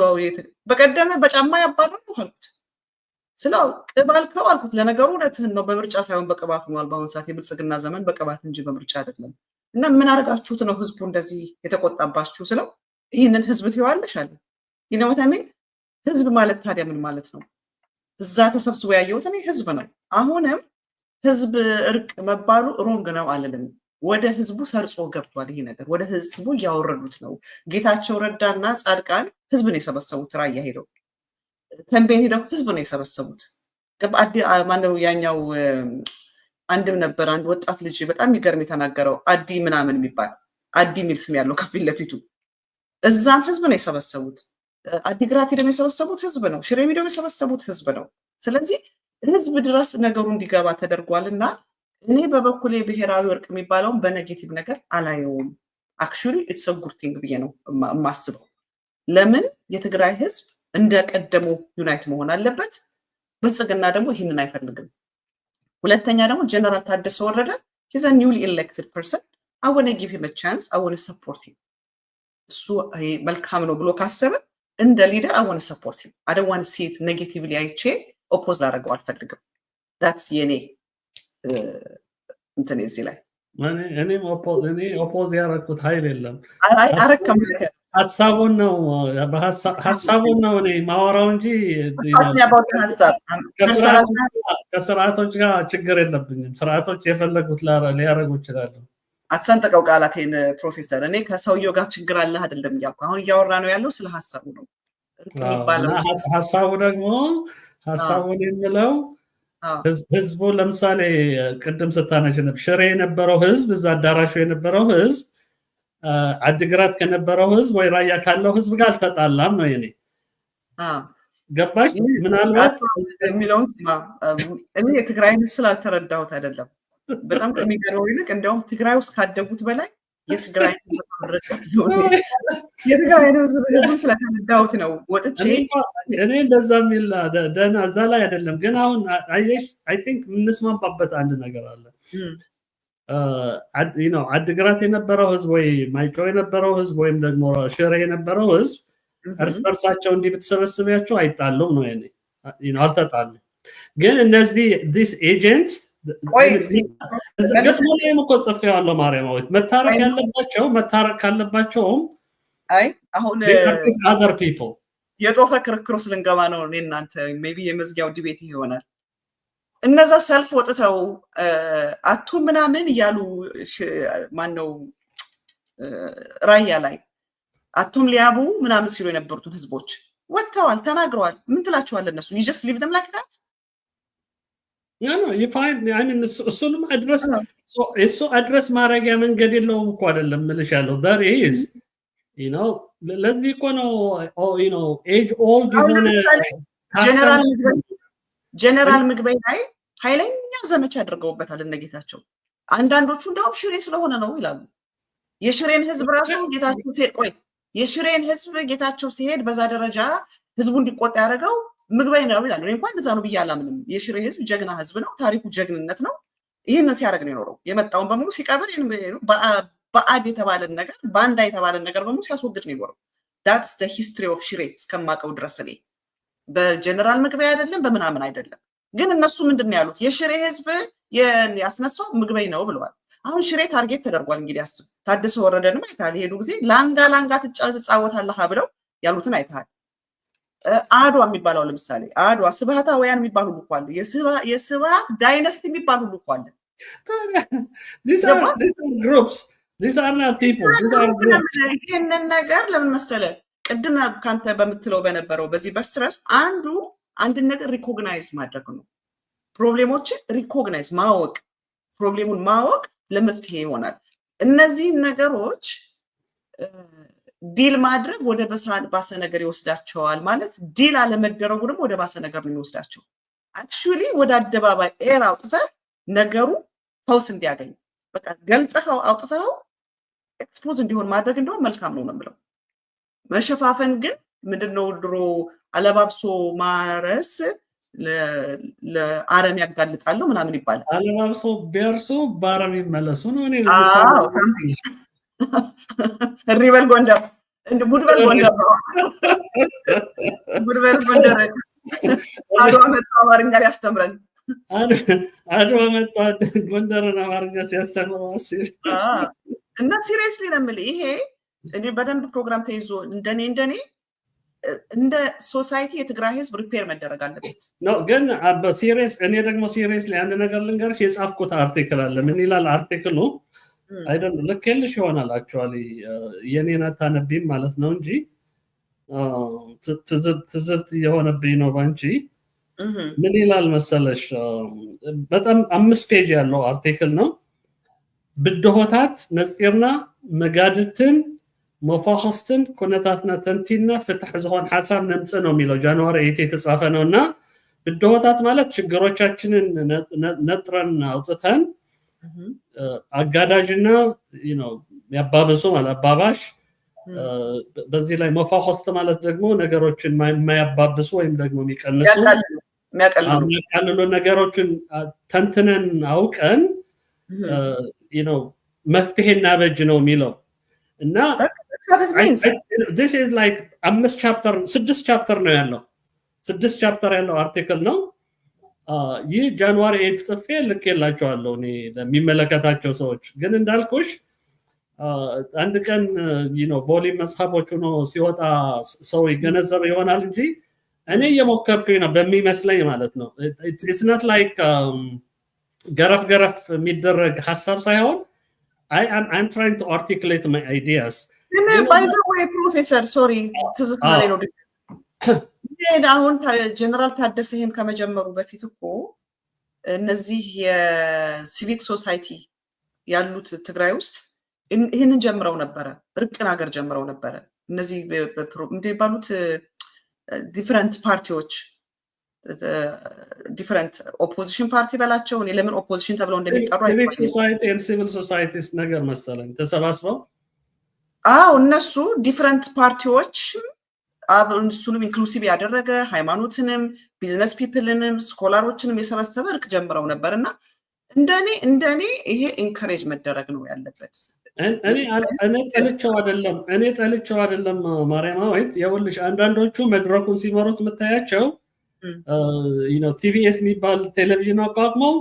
በቀደመ በጫማ ያባረሩ አልኩት። ስለው ቅብ አልከው አልኩት። ለነገሩ እውነትህን ነው፣ በምርጫ ሳይሆን በቅባት ሆኗል። በአሁኑ ሰዓት የብልጽግና ዘመን በቅባት እንጂ በምርጫ አይደለም። እና ምን አድርጋችሁት ነው ህዝቡ እንደዚህ የተቆጣባችሁ ስለው ይህንን ህዝብ ትይዋለሽ አለ። ይነውታሜን ህዝብ ማለት ታዲያ ምን ማለት ነው? እዛ ተሰብስቦ ያየሁት እኔ ህዝብ ነው። አሁንም ህዝብ እርቅ መባሉ ሮንግ ነው አልልም። ወደ ህዝቡ ሰርጾ ገብቷል። ይሄ ነገር ወደ ህዝቡ እያወረዱት ነው። ጌታቸው ረዳና ጻድቃን ህዝብን የሰበሰቡት ራያ ሄደው ተንቤን ሄደው ህዝብ ነው የሰበሰቡት። ማነው ያኛው አንድም ነበር አንድ ወጣት ልጅ በጣም የሚገርም የተናገረው አዲ ምናምን የሚባል አዲ የሚል ስም ያለው ከፊት ለፊቱ እዛም ህዝብ ነው የሰበሰቡት። አዲግራት ሄደው የሰበሰቡት ህዝብ ነው። ሽሬ ሄደው የሰበሰቡት ህዝብ ነው። ስለዚህ ህዝብ ድረስ ነገሩ እንዲገባ ተደርጓልና እኔ በበኩሌ ብሔራዊ እርቅ የሚባለውን በኔጌቲቭ ነገር አላየውም። አክቹሊ ኢትስ አ ጉድ ቲንግ ብዬ ነው የማስበው። ለምን የትግራይ ህዝብ እንደቀደሙ ዩናይት መሆን አለበት። ብልጽግና ደግሞ ይህንን አይፈልግም። ሁለተኛ ደግሞ ጀነራል ታደሰ ወረደ he's a newly elected person I want to give him a chance I want to support him እሱ መልካም ነው ብሎ ካሰበ እንደ ሊደር I want to support him I don't want to see it negatively አይቼ ኦፖዝ ላደርገው አልፈልግም that's የኔ እንትን እዚህ ላይ እኔ ኦፖዝ ያደረኩት ኃይል የለም አረከም ሀሳቡን ነው እኔ ማወራው እንጂ ከስርዓቶች ጋር ችግር የለብኝም። ስርዓቶች የፈለጉት ሊያደርጉ ይችላሉ። አትሰንጥቀው ቃላቴን ፕሮፌሰር። እኔ ከሰውየው ጋር ችግር አለ አይደለም እያልኩ አሁን እያወራ ነው ያለው ስለ ሀሳቡ ነው። ሀሳቡ ደግሞ ሀሳቡን የምለው ህዝቡ ለምሳሌ ቅድም ስታነሽ ሽሬ የነበረው ህዝብ እዛ አዳራሹ የነበረው ህዝብ አድግራት ከነበረው ህዝብ ወይ ራያ ካለው ህዝብ ጋር አልተጣላም ነው የኔ ገባሽ ምናልባት የሚለውን ስማ እኔ የትግራይን ስላልተረዳሁት አይደለም በጣም ከሚገርመው ይልቅ እንደውም ትግራይ ውስጥ ካደጉት በላይ የትግራይ ህዝብ ስለተረዳሁት ነው ወጥቼ እኔ እንደዛ የሚል ደህና እዛ ላይ አይደለም ግን አሁን አየሽ አይ ቲንክ የምንስማማበት አንድ ነገር አለ አድግራት የነበረው ህዝብ ወይ ማይጨው የነበረው ህዝብ ወይም ደግሞ ሽሬ የነበረው ህዝብ እርስ በርሳቸው እንዲህ ብትሰበስቢያቸው አይጣሉም ነው የኔ አልተጣሉም ግን እነዚህ ዲስ ኤጀንትስ ገስሞ ላይ መቆጽፍ ያለው ማርያማዊት መታረቅ ካለባቸውም አይ አሁን other people የጦፈ ክርክሩ ስለንገባ ነው እኔ እናንተ ሜቢ የመዝጊያው ዲቤት ይሆናል እነዛ ሰልፍ ወጥተው አቱ ምናምን ያሉ ማን ነው ራያ ላይ አቱም ሊያቡ ምናምን ሲሉ የነበሩትን ህዝቦች ወጥተዋል ተናግረዋል ምን ትላቸዋል እነሱ you just leave them like that you find እሱንም አድረስ ማድረጊያ መንገድ የለውም እኮ አይደለም ምልሽ ያለው there is ለዚህ እኮ ነው age old ጀነራል ምግበይ ላይ ኃይለኛ ዘመቻ አድርገውበታል እነጌታቸው አንዳንዶቹ እንደውም ሽሬ ስለሆነ ነው ይላሉ የሽሬን ህዝብ ራሱ ጌታቸው ሲሄድ የሽሬን ህዝብ ጌታቸው ሲሄድ በዛ ደረጃ ህዝቡ እንዲቆጣ ያደረገው ምግበይ ነው ይላሉ እኔ እንኳን እንደዛ ነው ብያላምንም የሽሬ ህዝብ ጀግና ህዝብ ነው ታሪኩ ጀግንነት ነው ይሄንን ሲያደርግ ነው የኖረው የመጣውን በሙሉ ሲቀበል በአድ የተባለን ነገር ባንዳ የተባለን ነገር በሙሉ ሲያስወግድ ነው የኖረው that's the history of ሽሬ እስከማቀው ድረስ እኔ በጀነራል ምግበይ አይደለም በምናምን አይደለም ግን እነሱ ምንድነው ያሉት የሽሬ ህዝብ ያስነሳው ምግበይ ነው ብለዋል አሁን ሽሬ ታርጌት ተደርጓል እንግዲህ አስብ ታደሰ ወረደንም አይታል ሄዱ ጊዜ ላንጋ ትጫወታለህ ብለው ያሉትን አይታል አድዋ የሚባለው ለምሳሌ አድዋ ስብሃታውያን የሚባሉ ሁሉ ቋል የስብሃት ዳይናስቲ የሚባሉ ሁሉ ቋል these are groups these are not people these are groups ይሄንን ነገር ለምን መሰለ ቅድም ካንተ በመትለው በነበረው በዚህ በስትረስ አንድ ነገር ሪኮግናይዝ ማድረግ ነው ፕሮብሌሞችን ሪኮግናይዝ ማወቅ ፕሮብሌሙን ማወቅ ለመፍትሄ ይሆናል እነዚህ ነገሮች ዲል ማድረግ ወደ ባሰ ነገር ይወስዳቸዋል ማለት ዲል አለመደረጉ ደግሞ ወደ ባሰ ነገር ነው የሚወስዳቸው አክቹሊ ወደ አደባባይ ኤር አውጥተህ ነገሩ ፓውስ እንዲያገኝ በቃ ገልጠኸው አውጥተኸው ኤክስፖዝ እንዲሆን ማድረግ እንደው መልካም ነው ነው መሸፋፈን ግን ምንድነው ድሮ አለባብሶ ማረስ ለአረም ያጋልጣሉ ምናምን ይባላል አለባብሶ ቢያርሱ ባረም ይመለሱ ነው እኔ ሪበል ጎንደር እንደ ጉድበል ጎንደር አድዋ መጣ አማርኛ ያስተምረን አድዋ መጣ ጎንደርና አማርኛ ሲያስተምረው እና ሲሪየስሊ ነው የምልህ ይሄ እንዴ በደንብ ፕሮግራም ተይዞ እንደኔ እንደ ሶሳይቲ የትግራይ ህዝብ ሪፔር መደረግ አለበት ነው ግን በሲሪየስ እኔ ደግሞ ሲሪየስሊ አንድ ነገር ልንገርሽ የጻፍኩት አርቲክል አለ ምን ይላል አርቲክሉ I don't know ለከልሽ ይሆናል actually የኔና ታነቢም ማለት ነው እንጂ ትዝት የሆነብኝ ነው ባንቺ ምን ይላል መሰለሽ በጣም 5 ፔጅ ያለው አርቲክል ነው ብድሆታት ነጽርና መጋድትን መፋኸስትን ኩነታትና ተንቲና ፍትህ ዝሆን ሐሳብ ነምጽ ነው የሚለው ጃንዋሪ 8 የተጻፈ ነውና ብድሆታት ማለት ችግሮቻችንን ነጥረን አውጥተን አጋዳጅና ያባበሱ ማለት አባባሽ በዚህ ላይ መፋሆስት ማለት ደግሞ ነገሮችን የማያባብሱ ወይም ደግሞ የሚቀንሱ የሚያቃልሉ ነገሮችን ተንትነን አውቀን መፍትሄ እናበጅ ነው የሚለው እና this is like 6 ቻፕተር ነው ያለው 6 ቻፕተር ያለው አርቲክል ነው። ይህ ጃንዋሪ 8 ጽፌ ልኬላቸዋለሁ እኔ ለሚመለከታቸው ሰዎች። ግን እንዳልኩሽ አንድ ቀን ቮሊም መጽሐፎቹ ነው ሲወጣ ሰው ይገነዘብ ይሆናል እንጂ እኔ እየሞከርኩኝ ነው በሚመስለኝ ማለት ነው። it's not like ገረፍ የሚደረግ ሐሳብ ሳይሆን I'm trying to articulate my ideas. By the way, Professor, sorry, ትዝታ ላይ ነው አሁን ጀነራል ታደሰ ይሄን ከመጀመሩ በፊት እኮ እነዚህ የሲቪክ ሶሳይቲ ያሉት ትግራይ ውስጥ ይሄንን ጀምረው ነበረ። ርቅን ሀገር ጀምረው ነበረ። እነዚህ እንደባሉት ዲፈረንት ፓርቲዎች ዲፈረንት ኦፖዚሽን ፓርቲ በላቸው ለምን ኦፖዚሽን ተብለው እንደሚጠሩ ሲቪክ ሶሳይቲ and civil societies ነገር መሰለኝ ተሰባስበው እነሱ ዲፈረንት ፓርቲዎች እሱንም ኢንክሉሲቭ ያደረገ ሃይማኖትንም ቢዝነስ ፒፕልንም ስኮላሮችንም የሰበሰበ እርቅ ጀምረው ነበርና እንደኔ ይሄ ኢንከሬጅ መደረግ ነው ያለበት። እኔ ጠልቼው አይደለም ማርያማዊት የውልሽ አንዳንዶቹ መድረኩን ሲመሩት የምታያቸው ቲቪኤስ የሚባል ቴሌቪዥን አቋቁመው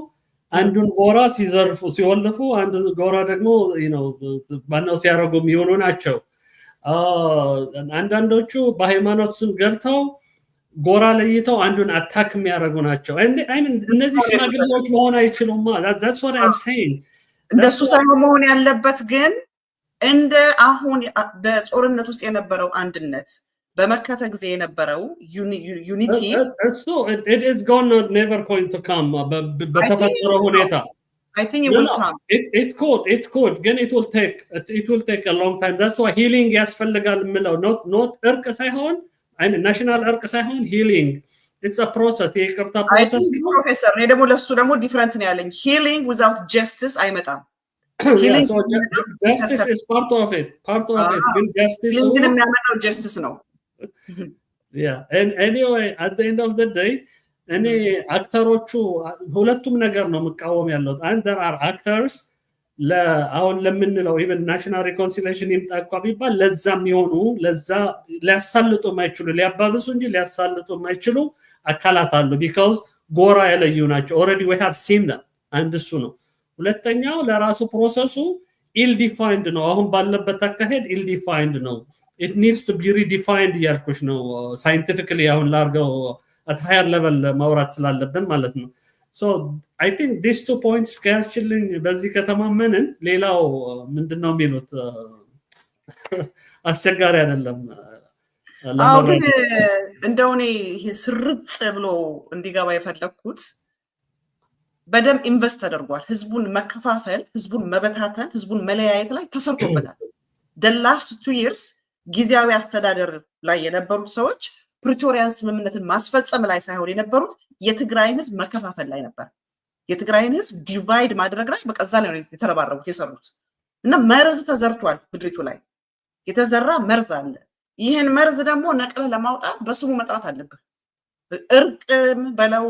አንዱን ጎራ ሲዘርፉ ሲወልፉ አንዱን ጎራ ደግሞ ባናው ሲያረጉ የሚሆኑ ናቸው። አንዳንዶቹ በሃይማኖት ስም ገብተው ጎራ ለይተው አንዱን አታክ የሚያደርጉ ናቸው። እነዚህ ሽማግሌዎች መሆን አይችሉም። that's what I'm saying። እንደሱ ሳይሆን መሆን ያለበት ግን እንደ አሁን በጦርነት ውስጥ የነበረው አንድነት በመከተ ጊዜ የነበረው ዩኒቲ it is never going to come በተፈጠረው ሁኔታ I think it will come. It could. Again, it will take a long time. That's why healing ያስፈልጋል ምለው not እርቅ ሳይሆን national እርቅ ሳይሆን healing. It's a process. የይቅርታ process. I think professor እኔ ደግሞ ለሱ ደግሞ ዲፈረንት ነው ያለኝ healing without justice አይመጣም። Healing so justice is part of it. ግን justice ግን የሚያመጣው justice ነው። Yeah. And anyway, at the end of the day እኔ አክተሮቹ ሁለቱም ነገር ነው መቃወም ያለው። and there are actors አሁን ለምንለው even national reconciliation ይምጣ ቢባል ለዛም ይሆኑ ለዛ ሊያሳልጡ የማይችሉ ሊያባብሱ እንጂ ሊያሳልጡ የማይችሉ አካላት አሉ because ጎራ ያለዩ ናቸው። already we have seen that and እሱ ነው። ሁለተኛው ለራሱ ፕሮሰሱ ill defined ነው። አሁን ባለበት አካሄድ ill defined ነው። it needs to be redefined ያልኩሽ ነው scientifically አሁን ላርገው at higher level ማውራት ስላለብን ማለት ነው። so I think these 2 points ከያስችልኝ በዚህ ከተማመንን ሌላው ምንድነው የሚሉት አስቸጋሪ አይደለም። ግን እንደው እኔ ይሄ ስርጽ ብሎ እንዲገባ የፈለኩት በደም ኢንቨስት ተደርጓል። ህዝቡን መከፋፈል፣ ህዝቡን መበታተን፣ ህዝቡን መለያየት ላይ ተሰርቶበታል። the last 2 years ጊዜያዊ አስተዳደር ላይ የነበሩት ሰዎች ፕሪቶሪያን ስምምነትን ማስፈጸም ላይ ሳይሆን የነበሩት የትግራይን ህዝብ መከፋፈል ላይ ነበር። የትግራይን ህዝብ ዲቫይድ ማድረግ ላይ በቀዛ ላይ የተረባረቡት የሰሩት እና መርዝ ተዘርቷል። ምድሪቱ ላይ የተዘራ መርዝ አለ። ይሄን መርዝ ደግሞ ነቅለ ለማውጣት በስሙ መጥራት አለበት። እርቅም በለው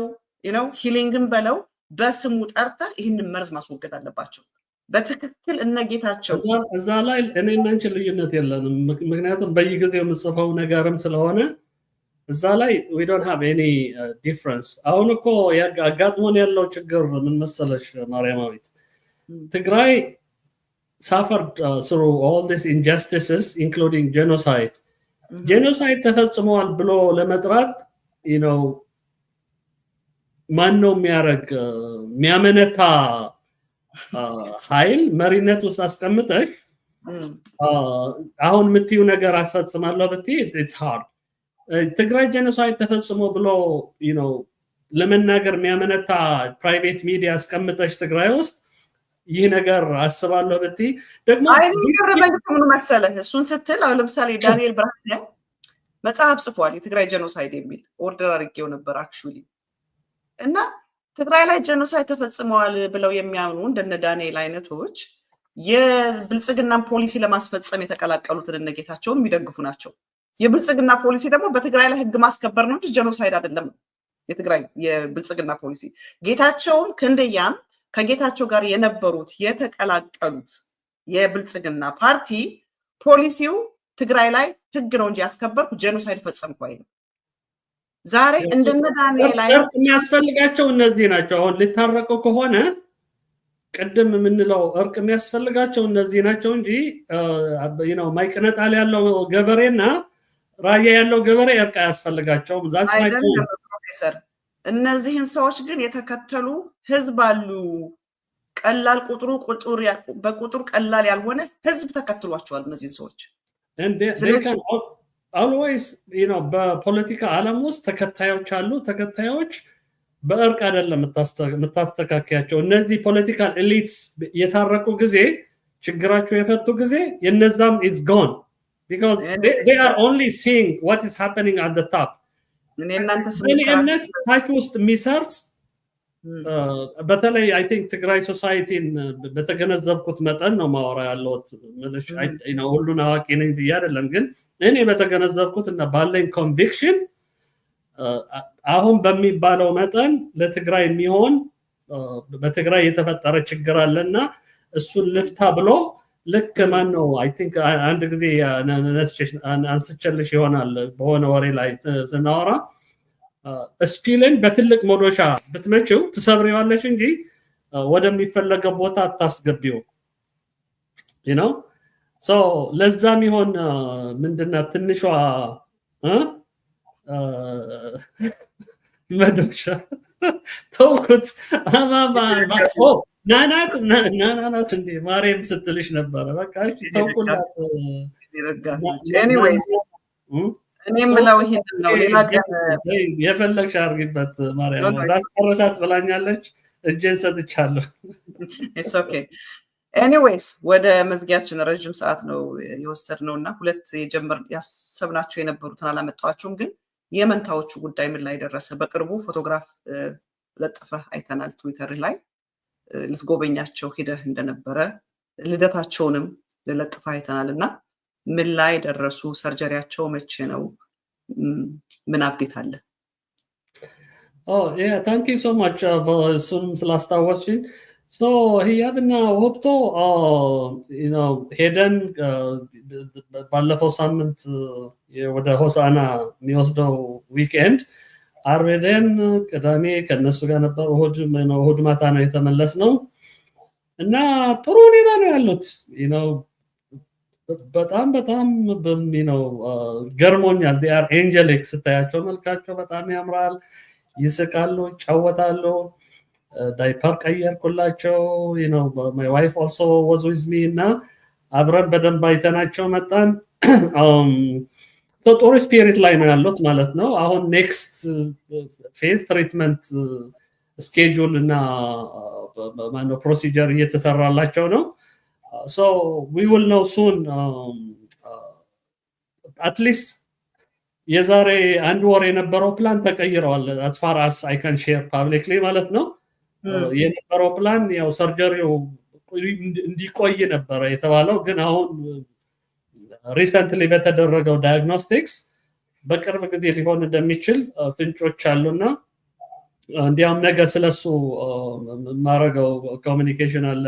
ሂሊንግም በለው በስሙ ጠርተ ይሄን መርዝ ማስወገድ አለባቸው። በትክክል እነጌታቸው እዛ ላይ እኔና አንቺ ልዩነት የለንም። ምክንያቱም በየጊዜው የምጽፈው ነገርም ስለሆነ እዛ ላይ we don't have any difference። አሁን እኮ አጋጥሞን ያለው ችግር ምን መሰለሽ ማርያማዊት፣ ትግራይ suffered through all these injustices including genocide. genocide ተፈጽሟል ብሎ ለመጥራት ማን ነው የሚያመነታ ኃይል መሪነት ውስጥ አስቀምጠሽ አሁን የምትይው ነገር አስፈጽማለሁ ብትይ it's hard። ትግራይ ጄኖሳይድ ተፈጽሞ ብሎ ለመናገር የሚያመነታ ፕራይቬት ሚዲያ አስቀምጠሽ ትግራይ ውስጥ ይህ ነገር አስባለሁ ብትይ ደግሞ ምን መሰለህ እሱን ስትል አሁን ለምሳሌ ዳንኤል ብርሃነ መጽሐፍ ጽፏል የትግራይ ጄኖሳይድ የሚል ኦርደር አድርጌው ነበር አክቹሊ እና ትግራይ ላይ ጄኖሳይድ ተፈጽመዋል ብለው የሚያምኑ እንደነ ዳንኤል አይነቶች የብልጽግና ፖሊሲ ለማስፈጸም የተቀላቀሉትን እነ ጌታቸውን የሚደግፉ ናቸው። የብልጽግና ፖሊሲ ደግሞ በትግራይ ላይ ህግ ማስከበር ነው እንጂ ጄኖሳይድ አይደለም። የትግራይ የብልጽግና ፖሊሲ ጌታቸውም ክንደያም ከጌታቸው ጋር የነበሩት የተቀላቀሉት የብልጽግና ፓርቲ ፖሊሲው ትግራይ ላይ ህግ ነው እንጂ ያስከበርኩ ጄኖሳይድ ፈጸምኩ አይልም። ዛሬ እንደነ ዳንኤል አይነት የሚያስፈልጋቸው እነዚህ ናቸው። አሁን ሊታረቁ ከሆነ ቅድም የምንለው እርቅ የሚያስፈልጋቸው እነዚህ ናቸው እንጂ ማይቀነጣል ያለው ገበሬና ራያ ያለው ገበሬ እርቅ አያስፈልጋቸውም። ፕሮፌሰር እነዚህን ሰዎች ግን የተከተሉ ህዝብ አሉ። ቀላል በቁጥሩ ቀላል ያልሆነ ህዝብ ተከትሏቸዋል እነዚህን ሰዎች። always በፖለቲካ ዓለም ውስጥ ተከታዮች አሉ። ተከታዮች በእርቅ አይደለም የምታስተካከያቸው። እነዚህ ፖለቲካል ኤሊትስ የታረቁ ጊዜ ችግራቸው የፈቱ ጊዜ የነዛም is gone because they are only seeing what is happening at the top። እኔ ታች ውስጥ የሚሰርጽ በተለይ አይ ቲንክ ትግራይ ሶሳይቲን በተገነዘብኩት መጠን ነው ማወራ ያለሁት። ሁሉን አዋቂ ነኝ ብዬ አይደለም፣ ግን እኔ በተገነዘብኩት እና ባለኝ ኮንቪክሽን አሁን በሚባለው መጠን ለትግራይ የሚሆን በትግራይ የተፈጠረ ችግር አለና እሱን ልፍታ ብሎ ልክ ማን ነው አይ ቲንክ አንድ ጊዜ አንስቼልሽ ይሆናል በሆነ ወሬ ላይ ስናወራ ስፒልን በትልቅ መዶሻ ብትመጪው ትሰብሪዋለሽ እንጂ ወደሚፈለገው ቦታ አታስገቢው። ለዛም ይሆን ምንድነው ትንሿ መዶሻ ተውኩት። ናናት እንዴ ማርያም ስትልሽ ነበረ። በቃ ተውኩላት። እኔ የምለው ይሄንን ነው። ሌላ የፈለግሽ አድርጊበት ማርያም። ራስቆረሳት ብላኛለች፣ እጄን ሰጥቻለሁ። ኢትስ ኦኬ ኤኒዌይስ ወደ መዝጊያችን ረጅም ሰዓት ነው የወሰድነው እና ሁለት ያሰብናቸው የነበሩትን አላመጣኋቸውም። ግን የመንታዎቹ ጉዳይ ምን ላይ ደረሰ? በቅርቡ ፎቶግራፍ ለጥፈህ አይተናል ትዊተር ላይ ልትጎበኛቸው ሄደህ እንደነበረ ልደታቸውንም ለጥፈህ አይተናል እና ምን ላይ ደረሱ? ሰርጀሪያቸው መቼ ነው? ምን አፕዴት አለ? ታንክ ዩ ሶ ማች እሱንም ስላስታወስሽኝ። ህያብና ወብቶ ሄደን ባለፈው ሳምንት ወደ ሆሳና የሚወስደው ዊክኤንድ ዓርብ ሄደን ቅዳሜ ከነሱ ጋር ነበር። እሑድ ማታ ነው የተመለስ ነው እና ጥሩ ሁኔታ ነው ያሉት። በጣም ገርሞኛል። ዲአር ኤንጀሊክ ስታያቸው መልካቸው በጣም ያምራል፣ ይስቃሉ፣ ይጫወታሉ። ዳይፐር ቀየርኩላቸው። my wife also was with me እና አብረን በደንብ አይተናቸው መጣን። ጥሩ ስፒሪት ላይ ነው ያሉት ማለት ነው። አሁን ኔክስት ፌዝ ትሪትመንት ስኬጁል እና ፕሮሲጀር እየተሰራላቸው ነው። So we will know soon. At least የዛሬ አንድ ወር የነበረው ፕላን ተቀይረዋል። as far as I can share publicly ማለት ነው። የነበረው ፕላን ያው ሰርጀሪው እንዲቆይ ነበረ የተባለው፣ ግን አሁን ሪሰንትሊ በተደረገው ዳያግኖስቲክስ በቅርብ ጊዜ ሊሆን እንደሚችል ፍንጮች አሉና እንዲያውም ነገ ስለሱ ማረገው ኮሚኒኬሽን አለ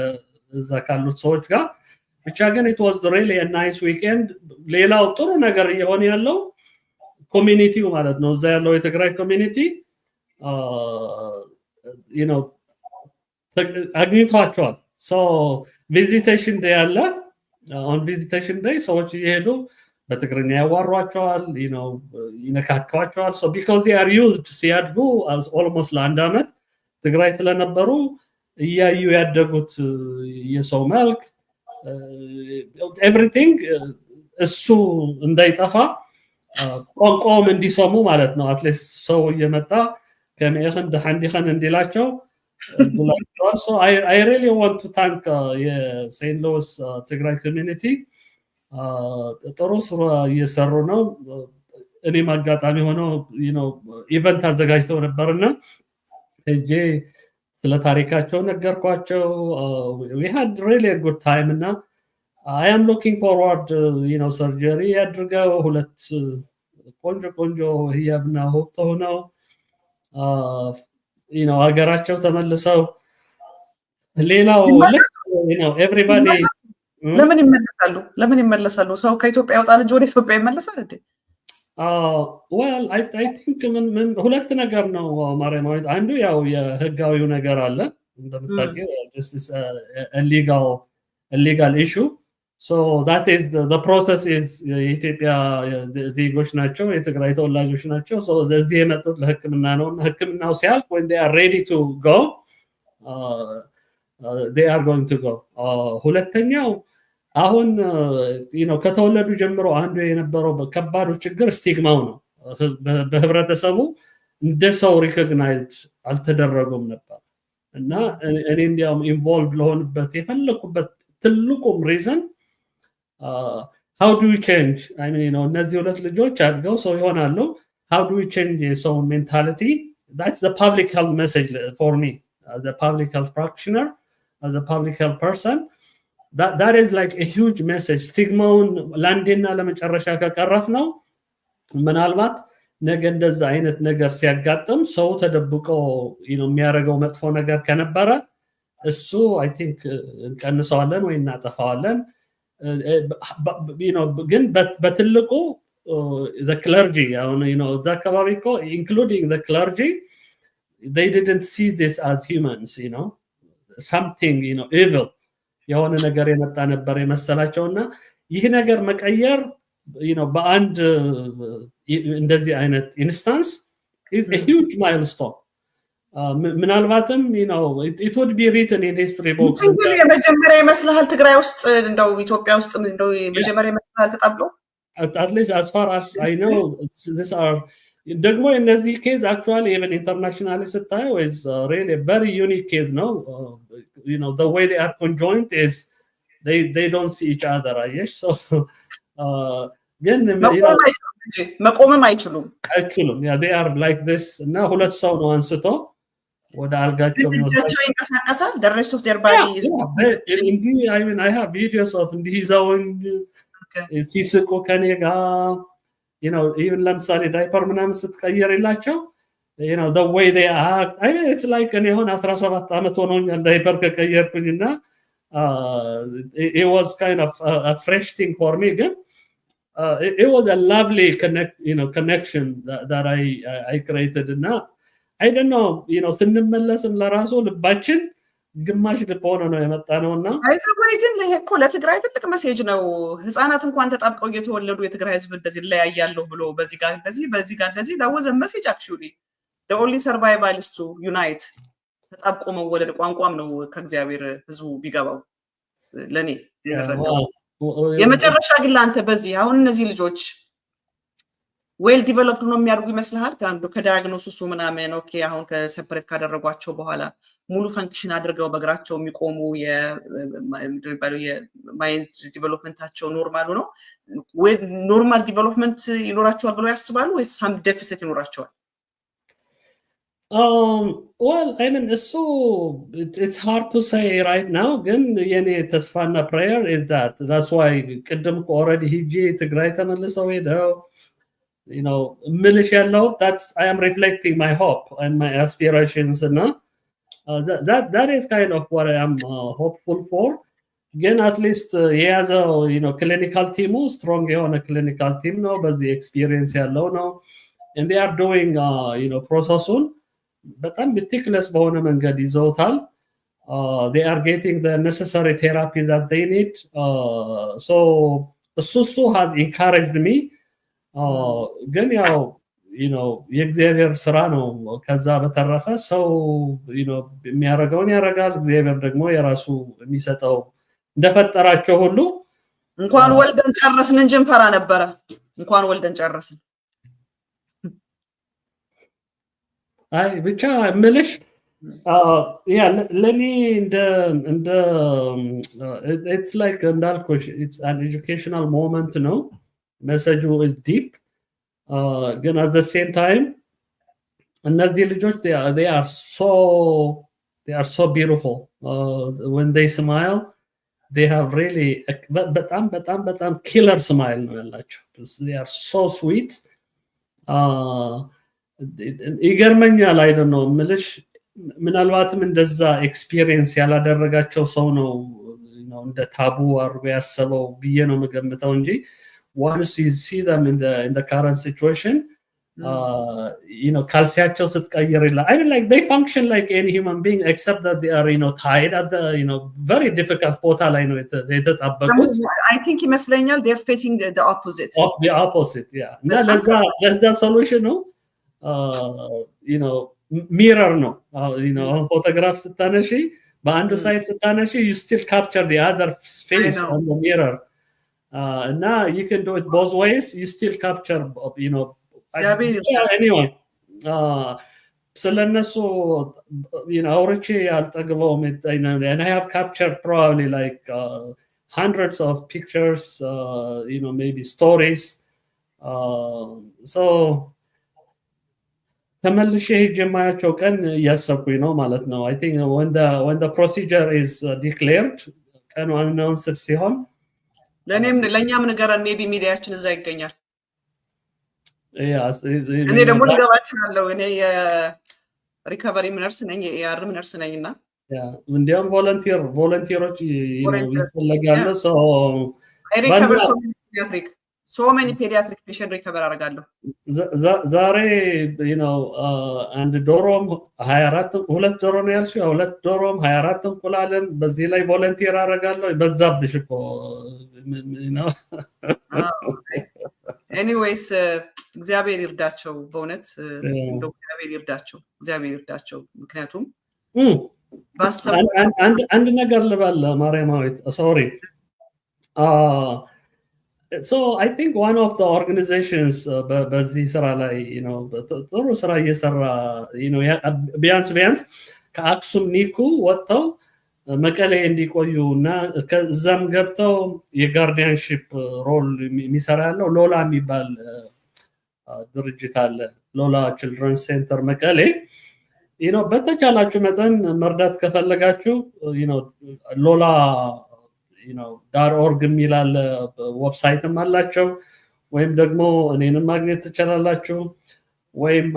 እዛ ካሉት ሰዎች ጋር። ብቻ ግን it was really a nice weekend። ሌላው ጥሩ ነገር እየሆነ ያለው ኮሚኒቲው ማለት ነው። እዛ ያለው የትግራይ ኮሚኒቲ አግኝቷቸዋል። ቪዚቴሽን ዴይ አለ። ኦን ቪዚቴሽን ዴይ ሰዎች እየሄዱ በትግርኛ ያዋሯቸዋል፣ ይነካካቸዋል። because they are used ሲያድጉ almost ለአንድ ዓመት ትግራይ ስለነበሩ እያዩ ያደጉት የሰው መልክ ኤቭሪቲንግ እሱ እንዳይጠፋ ቋንቋውም እንዲሰሙ ማለት ነው። አትሊስት ሰው እየመጣ ከመይኸን ደሓንዲኸን እንዲላቸው ብላቸዋል። so I really want to thank የሴንት ሉዊስ ትግራይ ኮሚኒቲ። ጥሩ ስራ እየሰሩ ነው። እኔም አጋጣሚ ሆኖ ኢቨንት አዘጋጅተው ነበርና እጄ ስለ ታሪካቸው ነገርኳቸው። we had really a good time እና I am looking forward ሰርጀሪ ያድርገው ሁለት ቆንጆ ህያብና ሆፕ ሆነው ሀገራቸው ተመልሰው ሌላው ኤቭሪባዲ ለምን ይመለሳሉ? ሰው ከኢትዮጵያ ያወጣ ልጅ ወደ ኢትዮጵያ ይመለሳል እንዴ? well I think ሁለት ነገር ነው ማርያማዊት። አንዱ ያው የህጋዊው ነገር አለ እንደምታውቂው just is a legal issue, so that is the process is የኢትዮጵያ ዜጎች ናቸው፣ የትግራይ ተወላጆች ናቸው። so ለዚህ የመጡት ለህክምና ነው። ህክምናው ሲያልቅ when they are ready to go they are going to go። ሁለተኛው አሁን ከተወለዱ ጀምሮ አንዱ የነበረው ከባዱ ችግር ስቲግማው ነው። በህብረተሰቡ እንደ ሰው ሪኮግናይዝ አልተደረጉም ነበር እና እኔ እንዲያውም ኢንቮልቭ ለሆንበት የፈለኩበት ትልቁም ሪዝን how do we change I mean እነዚህ ሁለት ልጆች አድገው ሰው ይሆናሉ። how do we change የሰው mentality? That's the public health message for me as a public health practitioner, as a public health person. That is like a huge message. ስቲግማውን ለአንዴና ለመጨረሻ ከቀረፍ ነው ምናልባት ነገ እንደዛ አይነት ነገር ሲያጋጥም ሰው ተደብቆ የሚያደርገው መጥፎ ነገር ከነበረ እሱ I think እንቀንሰዋለን ወይ እናጠፋዋለን። ግን በትልቁ the clergy እዛ አካባቢ እኮ including the clergy they didn't see this as humans, something evil የሆነ ነገር የመጣ ነበር የመሰላቸውና ይህ ነገር መቀየር በአንድ እንደዚህ አይነት ኢንስታንስ is a huge milestone። ምናልባትም it would be written in history books። የመጀመሪያ ይመስልሃል ትግራይ ውስጥ እንደው ኢትዮጵያ ውስጥ እንደው የመጀመሪያ ይመስልሃል ተጣብሎ? at least as far as I know these are ደግሞ እነዚህ ኬዝ actually even internationally ስታየው is really a very unique case ነው። the way they are conjoined is they don't see each other, አየሽ። so ግን መቆምም አይችሉም yeah they are like this እና ሁለት ሰው ነው አንስቶ ወደ አልጋቸው ነው ይንቀሳቀሳል። the rest of their body is I mean I have videos of እንዲይዘውን ሲስቁ ከኔ ጋር even ለምሳሌ ዳይፐር ምናምን ስትቀየርላቸው the way they act I mean it's like እኔ አሁን 17 ዓመት ሆኖኛል ዳይፐር ከቀየርኩኝና it was kind of a fresh thing for me ግን it was a lovely connection that I created እና I don't know ስንመለስም ለራሱ ልባችን ግማሽ ልብ ሆኖ ነው የመጣነውና አይሰማይ ግን ይሄ እኮ ለትግራይ ትልቅ ሜሴጅ ነው። ህፃናት እንኳን ተጣብቀው እየተወለዱ የትግራይ ህዝብ እንደዚህ ለያያሉ ብሎ በዚህ ጋር እንደዚህ that was a message actually. the only survival is to unite። ተጣብቆ መወለድ ቋንቋም ነው ከእግዚአብሔር ህዝቡ ቢገባው ለኔ የመጨረሻ ግን አንተ በዚህ አሁን እነዚህ ልጆች ዌል ዲቨሎፕድ ነው የሚያድጉ ይመስልሃል? ከዳያግኖሲሱ ምናምን ኦኬ አሁን ከሰፐሬት ካደረጓቸው በኋላ ሙሉ ፈንክሽን አድርገው በእግራቸው የሚቆሙ የማይንድ ዲቨሎፕመንታቸው ኖርማሉ ነው? ኖርማል ዲቨሎፕመንት ይኖራቸዋል ብለው ያስባሉ ወይስ ሳም ዴፊሲት ይኖራቸዋል? well I mean so it's hard to say right now ግን የኔ ተስፋና prayer is that's why ቅድም already ሂጂ ትግራይ ተመልሰው ሄደው ምልሽ ያለው that's I am reflecting my hope and my aspirations and that is kind of what I am hopeful for. ግን at least የያዘው clinical team strong የሆነ clinical team ነው በዚህ experience ያለው ነው and they are doing ፕሮሰሱን በጣም meticulous በሆነ መንገድ ይዘውታል። they are getting the necessary therapy that they need, so እሱ has encouraged me። ግን ያው የእግዚአብሔር ስራ ነው። ከዛ በተረፈ ሰው የሚያረጋውን ያረጋል። እግዚአብሔር ደግሞ የራሱ የሚሰጠው እንደፈጠራቸው ሁሉ እንኳን ወልደን ጨረስን እንጂ እንፈራ ነበረ። እንኳን ወልደን ጨረስን። አይ ብቻ ምልሽ ለኔ እንደ it's like እንዳልኩሽ it's an educational moment ነው። message is deep, ግን at the same time እነዚህ ልጆች they are so they are so beautiful. When they smile, they have really በጣም killer smile ነው ያላቸው. They are so sweet. ይገርመኛል አይ ዶንት ኖ ምልሽ ምናልባትም እንደዛ ኤክስፒሪየንስ ያላደረጋቸው ሰው ነው እንደ ታቡ አርጎ ያሰበው ብዬ ነው የምገምተው እንጂ once you see them in the current situation ካልሲያቸው ስትቀይር I mean like they function like any human being except that they are tied at the very difficult ቦታ ላይ ነው የተጣበቁት. I think ይመስለኛል they're facing the opposite. The opposite, yeah. እና ለዛ solution ነው mirror ነው አሁን ፎቶግራፍ ስታነሺ በአንዱ ሳይድ ስታነሺ you still capture the other face on the mirror. እና you can do it both ways. You still capture anyway ስለነሱ አውርቼ ያልጠግበውም and I have captured probably like hundreds of pictures, maybe stories. So ተመልሼ ሄጄ የማያቸው ቀን እያሰብኩኝ ነው ማለት ነው. I think when the procedure is declared ቀኑ announced ሲሆን ለእኛም ንገረን. ሜቢ ሚዲያችን እዛ ይገኛል. እኔ ደግሞ ልገባ እችላለሁ. እኔ የሪከቨሪ ነርስ ነኝ፣ የአርም ነርስ ነኝ እና እንዲያውም ቮለንቲሮች ይፈለጋሉ. so many pediatric patient recover አደርጋለሁ. ዛሬ አንድ ዶሮም 24 ሁለት ዶሮ ነው ያልሽው? ሁለት ዶሮም 24 እንቁላልም በዚህ ላይ ቮለንቲር አደርጋለሁ። በዛብሽ እኮ anyways እግዚአብሔር ይርዳቸው በእውነት እግዚአብሔር ይርዳቸው ምክንያቱም አንድ ነገር ልበል ማርያማዊት sorry so I think one of the organizations በዚህ ስራ ላይ ጥሩ ስራ እየሰራ ቢያንስ ከአክሱም ኒኩ ወጥተው መቀሌ እንዲቆዩና ከዛም ገብተው የጋርዲያንሺፕ ሮል የሚሰራ ያለው ሎላ የሚባል ድርጅት አለ። ሎላ ችልድረንስ ሴንተር መቀሌ በተቻላችሁ መጠን መርዳት ከፈለጋችሁ ሎላ .org የሚላል ዌብሳይትም አላቸው። ወይም ደግሞ እኔንም ማግኘት ትችላላችሁ። ወይም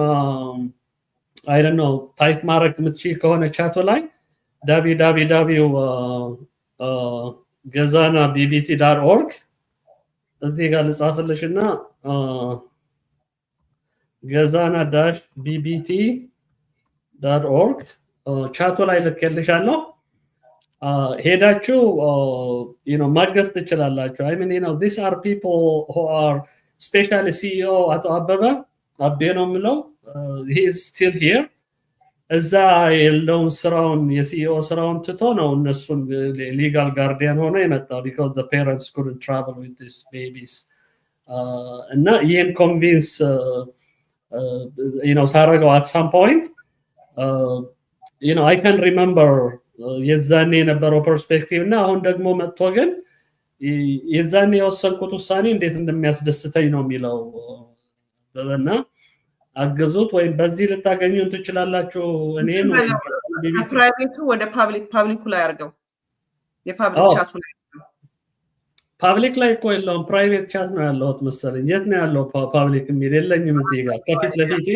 I don't know ታይፕ ማድረግ የምትችይ ከሆነ ቻቱ ላይ www.gezana.bbt.org እዚህ ጋር ልጻፍልሽና gezana-bbt.org ቻቱ ላይ ልኬልሻለሁ። ሄዳችሁ ማግኘት ትችላላችሁ። I mean these are people who are especially CEO አቶ አቤ ነው የምለው he is still here እዛ ያለውን ስራውን የሲኢኦ ስራውን ትቶ ነው እነሱን ሊጋል ጋርዲያን ሆኖ የመጣው because the parents couldn't travel with these babies እና ይሄን ኮንቪንስ ሳረገው at some point I can remember የዛኔ የነበረው ፐርስፔክቲቭ እና አሁን ደግሞ መጥቶ ግን የዛኔ የወሰንኩት ውሳኔ እንዴት እንደሚያስደስተኝ ነው የሚለው እና አገዙት ወይም በዚህ ልታገኙን ትችላላችሁ። እኔ ነው ፕራይቬቱ ወደ ፓብሊኩ ላይ አድርገው የፓብሊክ ቻቱ ላይ ፓብሊክ ላይ እኮ የለውም ፕራይቬት ቻት ነው ያለው መሰለኝ። የት ነው ያለው ፓብሊክ የሚል የለኝም እዚህ ጋር ከፊት ለፊቴ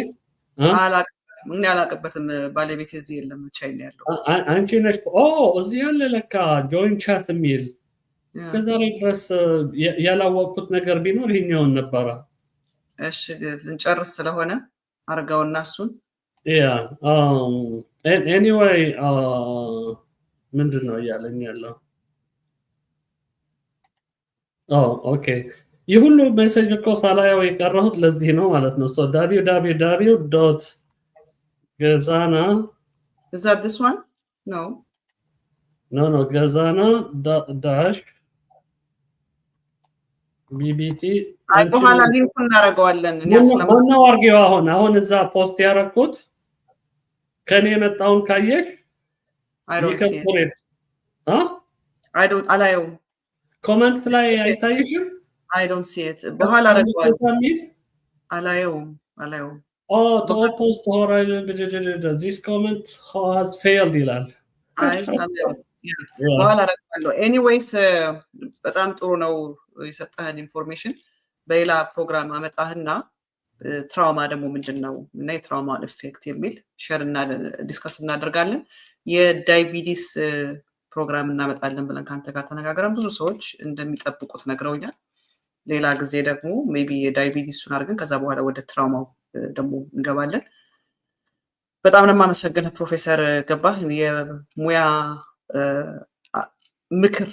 ምን ያላቀበትም ባለቤት እዚህ የለም ብቻዬን ነው ያለው። አንቺ ነሽ እዚህ ያለ ለካ ጆይን ቻት የሚል እስከዛሬ ድረስ ያላወቅኩት ነገር ቢኖር ይሄኛውን ነበረ። እሺ ልንጨርስ ስለሆነ አርጋውና እሱን anyway ምንድነው ያለኝ ያለው okay የሁሉ ሜሴጅ እኮ ሳላየው የቀረሁት ለዚህ ነው ማለት ነው። so www.gezana is that this one? no gezana-bbt በኋላ ሊንኩን እናደርገዋለን። ማነው አርጌው አሁን እዛ ፖስት ያደረኩት ከኔ የመጣውን ካየሽ አላየውም። ኮሜንት ላይ አይታይሽም? I don't see it በኋላ አደርገዋለሁ። አላየውም to oppose to Horizon, this comment has failed ይላል። አይ በኋላ አደርጋለሁ። ኤኒዌይስ በጣም ጥሩ ነው የሰጠህን ኢንፎርሜሽን። በሌላ ፕሮግራም አመጣህና ትራውማ ደግሞ ምንድነው እና የትራውማን ኢፌክት የሚል ሼር እና ዲስከስ እናደርጋለን። የዳያቢቲስ ፕሮግራም እናመጣለን ብለን ካንተ ጋር ተነጋግረን ብዙ ሰዎች እንደሚጠብቁት ነግረውኛል። ሌላ ጊዜ ደግሞ ሜቢ የዳያቢቲሱን አድርገን ከዛ በኋላ ወደ ትራውማው ደግሞ እንገባለን። በጣም ነው የማመሰግነው ፕሮፌሰር ገባህ። የሙያ ምክር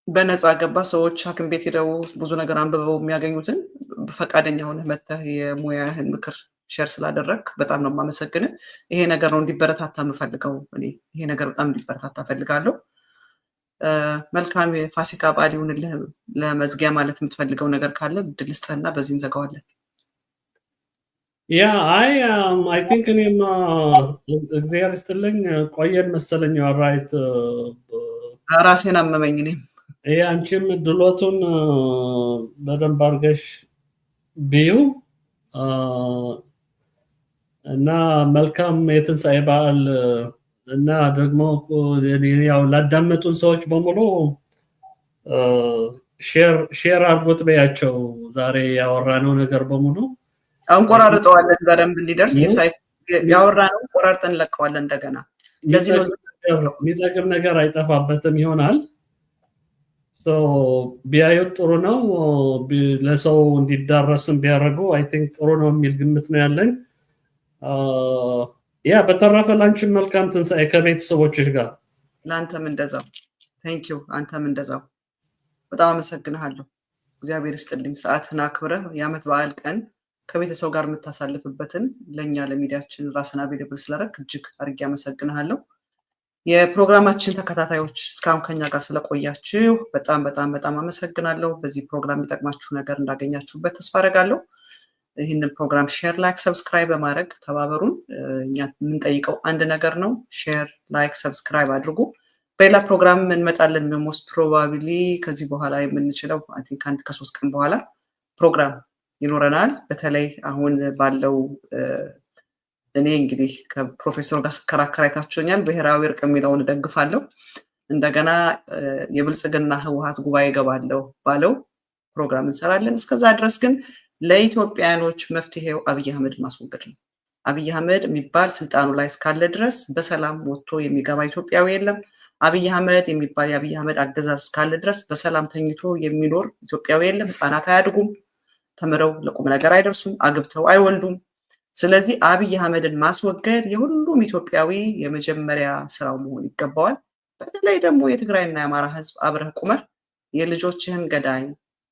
በነፃ ገባ ሰዎች ሐኪም ቤት ሄደው ብዙ ነገር አንብበው የሚያገኙትን በፈቃደኛ ሆነህ መተህ የሙያህን ምክር ሼር ስላደረግ በጣም ነው የማመሰግነው። ይሄ ነገር ነው እንዲበረታታ የምፈልገው እኔ ይሄ ነገር በጣም እንዲበረታታ ፈልጋለሁ። መልካም የፋሲካ በዓል ይሁንልህ። ለመዝጊያ ማለት የምትፈልገው ነገር ካለ እድል ስጥህና በዚህ እንዘጋዋለን። I think እኔም እግዚአብሔር ይስጥልኝ ቆየን መሰለኝ ራይት ራሴን አመመኝ እኔም አንቺም ድሎቱን በደንብ አድርገሽ ቢዩ እና መልካም የትንሣኤ በዓል እና ደግሞ ያው ላዳመጡን ሰዎች በሙሉ ሼር አድርጉት በያቸው። ዛሬ ያወራነው ነገር በሙሉ አንቆራርጠዋለን በደንብ እንዲደርስ ያወራነው ቆራርጠን እንለቀዋለን እንደገና። ለዚህ ነው የሚጠቅም ነገር አይጠፋበትም ይሆናል። ቢያዩት ጥሩ ነው። ለሰው እንዲዳረስም ቢያደርጉ አይ ቲንክ ጥሩ ነው የሚል ግምት ነው ያለኝ። በተረፈ ላንቺም መልካም ትንሣኤ ከቤተሰቦችሽ ጋር። ለአንተም እንደዛው። ቴንክ ዩ። አንተም እንደዛው። በጣም አመሰግንሃለሁ። እግዚአብሔር ይስጥልኝ። ሰዓትን አክብረህ የዓመት በዓል ቀን ከቤተሰብ ጋር የምታሳልፍበትን ለእኛ ለሚዲያችን ራስን አቬለብል ስላደረግ እጅግ አድርጌ አመሰግንሃለሁ። የፕሮግራማችን ተከታታዮች እስካሁን ከኛ ጋር ስለቆያችሁ በጣም በጣም በጣም አመሰግናለሁ። በዚህ ፕሮግራም የሚጠቅማችሁ ነገር እንዳገኛችሁበት ተስፋ አደርጋለሁ። ይህንን ፕሮግራም ሼር፣ ላይክ፣ ሰብስክራይብ በማድረግ ተባበሩን። እኛ የምንጠይቀው አንድ ነገር ነው። ሼር፣ ላይክ፣ ሰብስክራይብ አድርጉ። በሌላ ፕሮግራም እንመጣለን። ሞስት ፕሮባብሊ ከዚህ በኋላ የምንችለው አይ ቲንክ አንድ ከ3 ቀን በኋላ ፕሮግራም ይኖረናል። በተለይ አሁን ባለው እኔ እንግዲህ ከፕሮፌሰር ጋር ስከራከር አይታችሁኛል። ብሔራዊ እርቅ የሚለውን እደግፋለሁ። እንደገና የብልጽግና ህወሓት ጉባኤ ገባለሁ ባለው ፕሮግራም እንሰራለን። እስከዛ ድረስ ግን ለኢትዮጵያኖች መፍትሄው አብይ አህመድን ማስወገድ ነው። አብይ አህመድ የሚባል ስልጣኑ ላይ እስካለ ድረስ በሰላም ወጥቶ የሚገባ ኢትዮጵያዊ የለም። አብይ አህመድ የሚባል የአብይ አህመድ አገዛዝ እስካለ ድረስ በሰላም ተኝቶ የሚኖር ኢትዮጵያዊ የለም። ህፃናት አያድጉም፣ ተምረው ለቁም ነገር አይደርሱም፣ አግብተው አይወልዱም። ስለዚህ አብይ አህመድን ማስወገድ የሁሉም ኢትዮጵያዊ የመጀመሪያ ስራው መሆን ይገባዋል። በተለይ ደግሞ የትግራይና የአማራ ህዝብ አብረህ ቁመህ የልጆችህን ገዳይ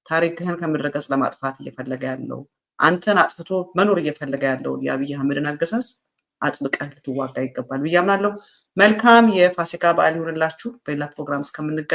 ታሪክህን ከምድረ ገጽ ለማጥፋት እየፈለገ ያለው አንተን አጥፍቶ መኖር እየፈለገ ያለው የአብይ አህመድን አገዛዝ አጥብቀህ ልትዋጋ ይገባል ብዬ አምናለሁ። መልካም የፋሲካ በዓል ይሁንላችሁ። በሌላ ፕሮግራም እስከምንገናኝ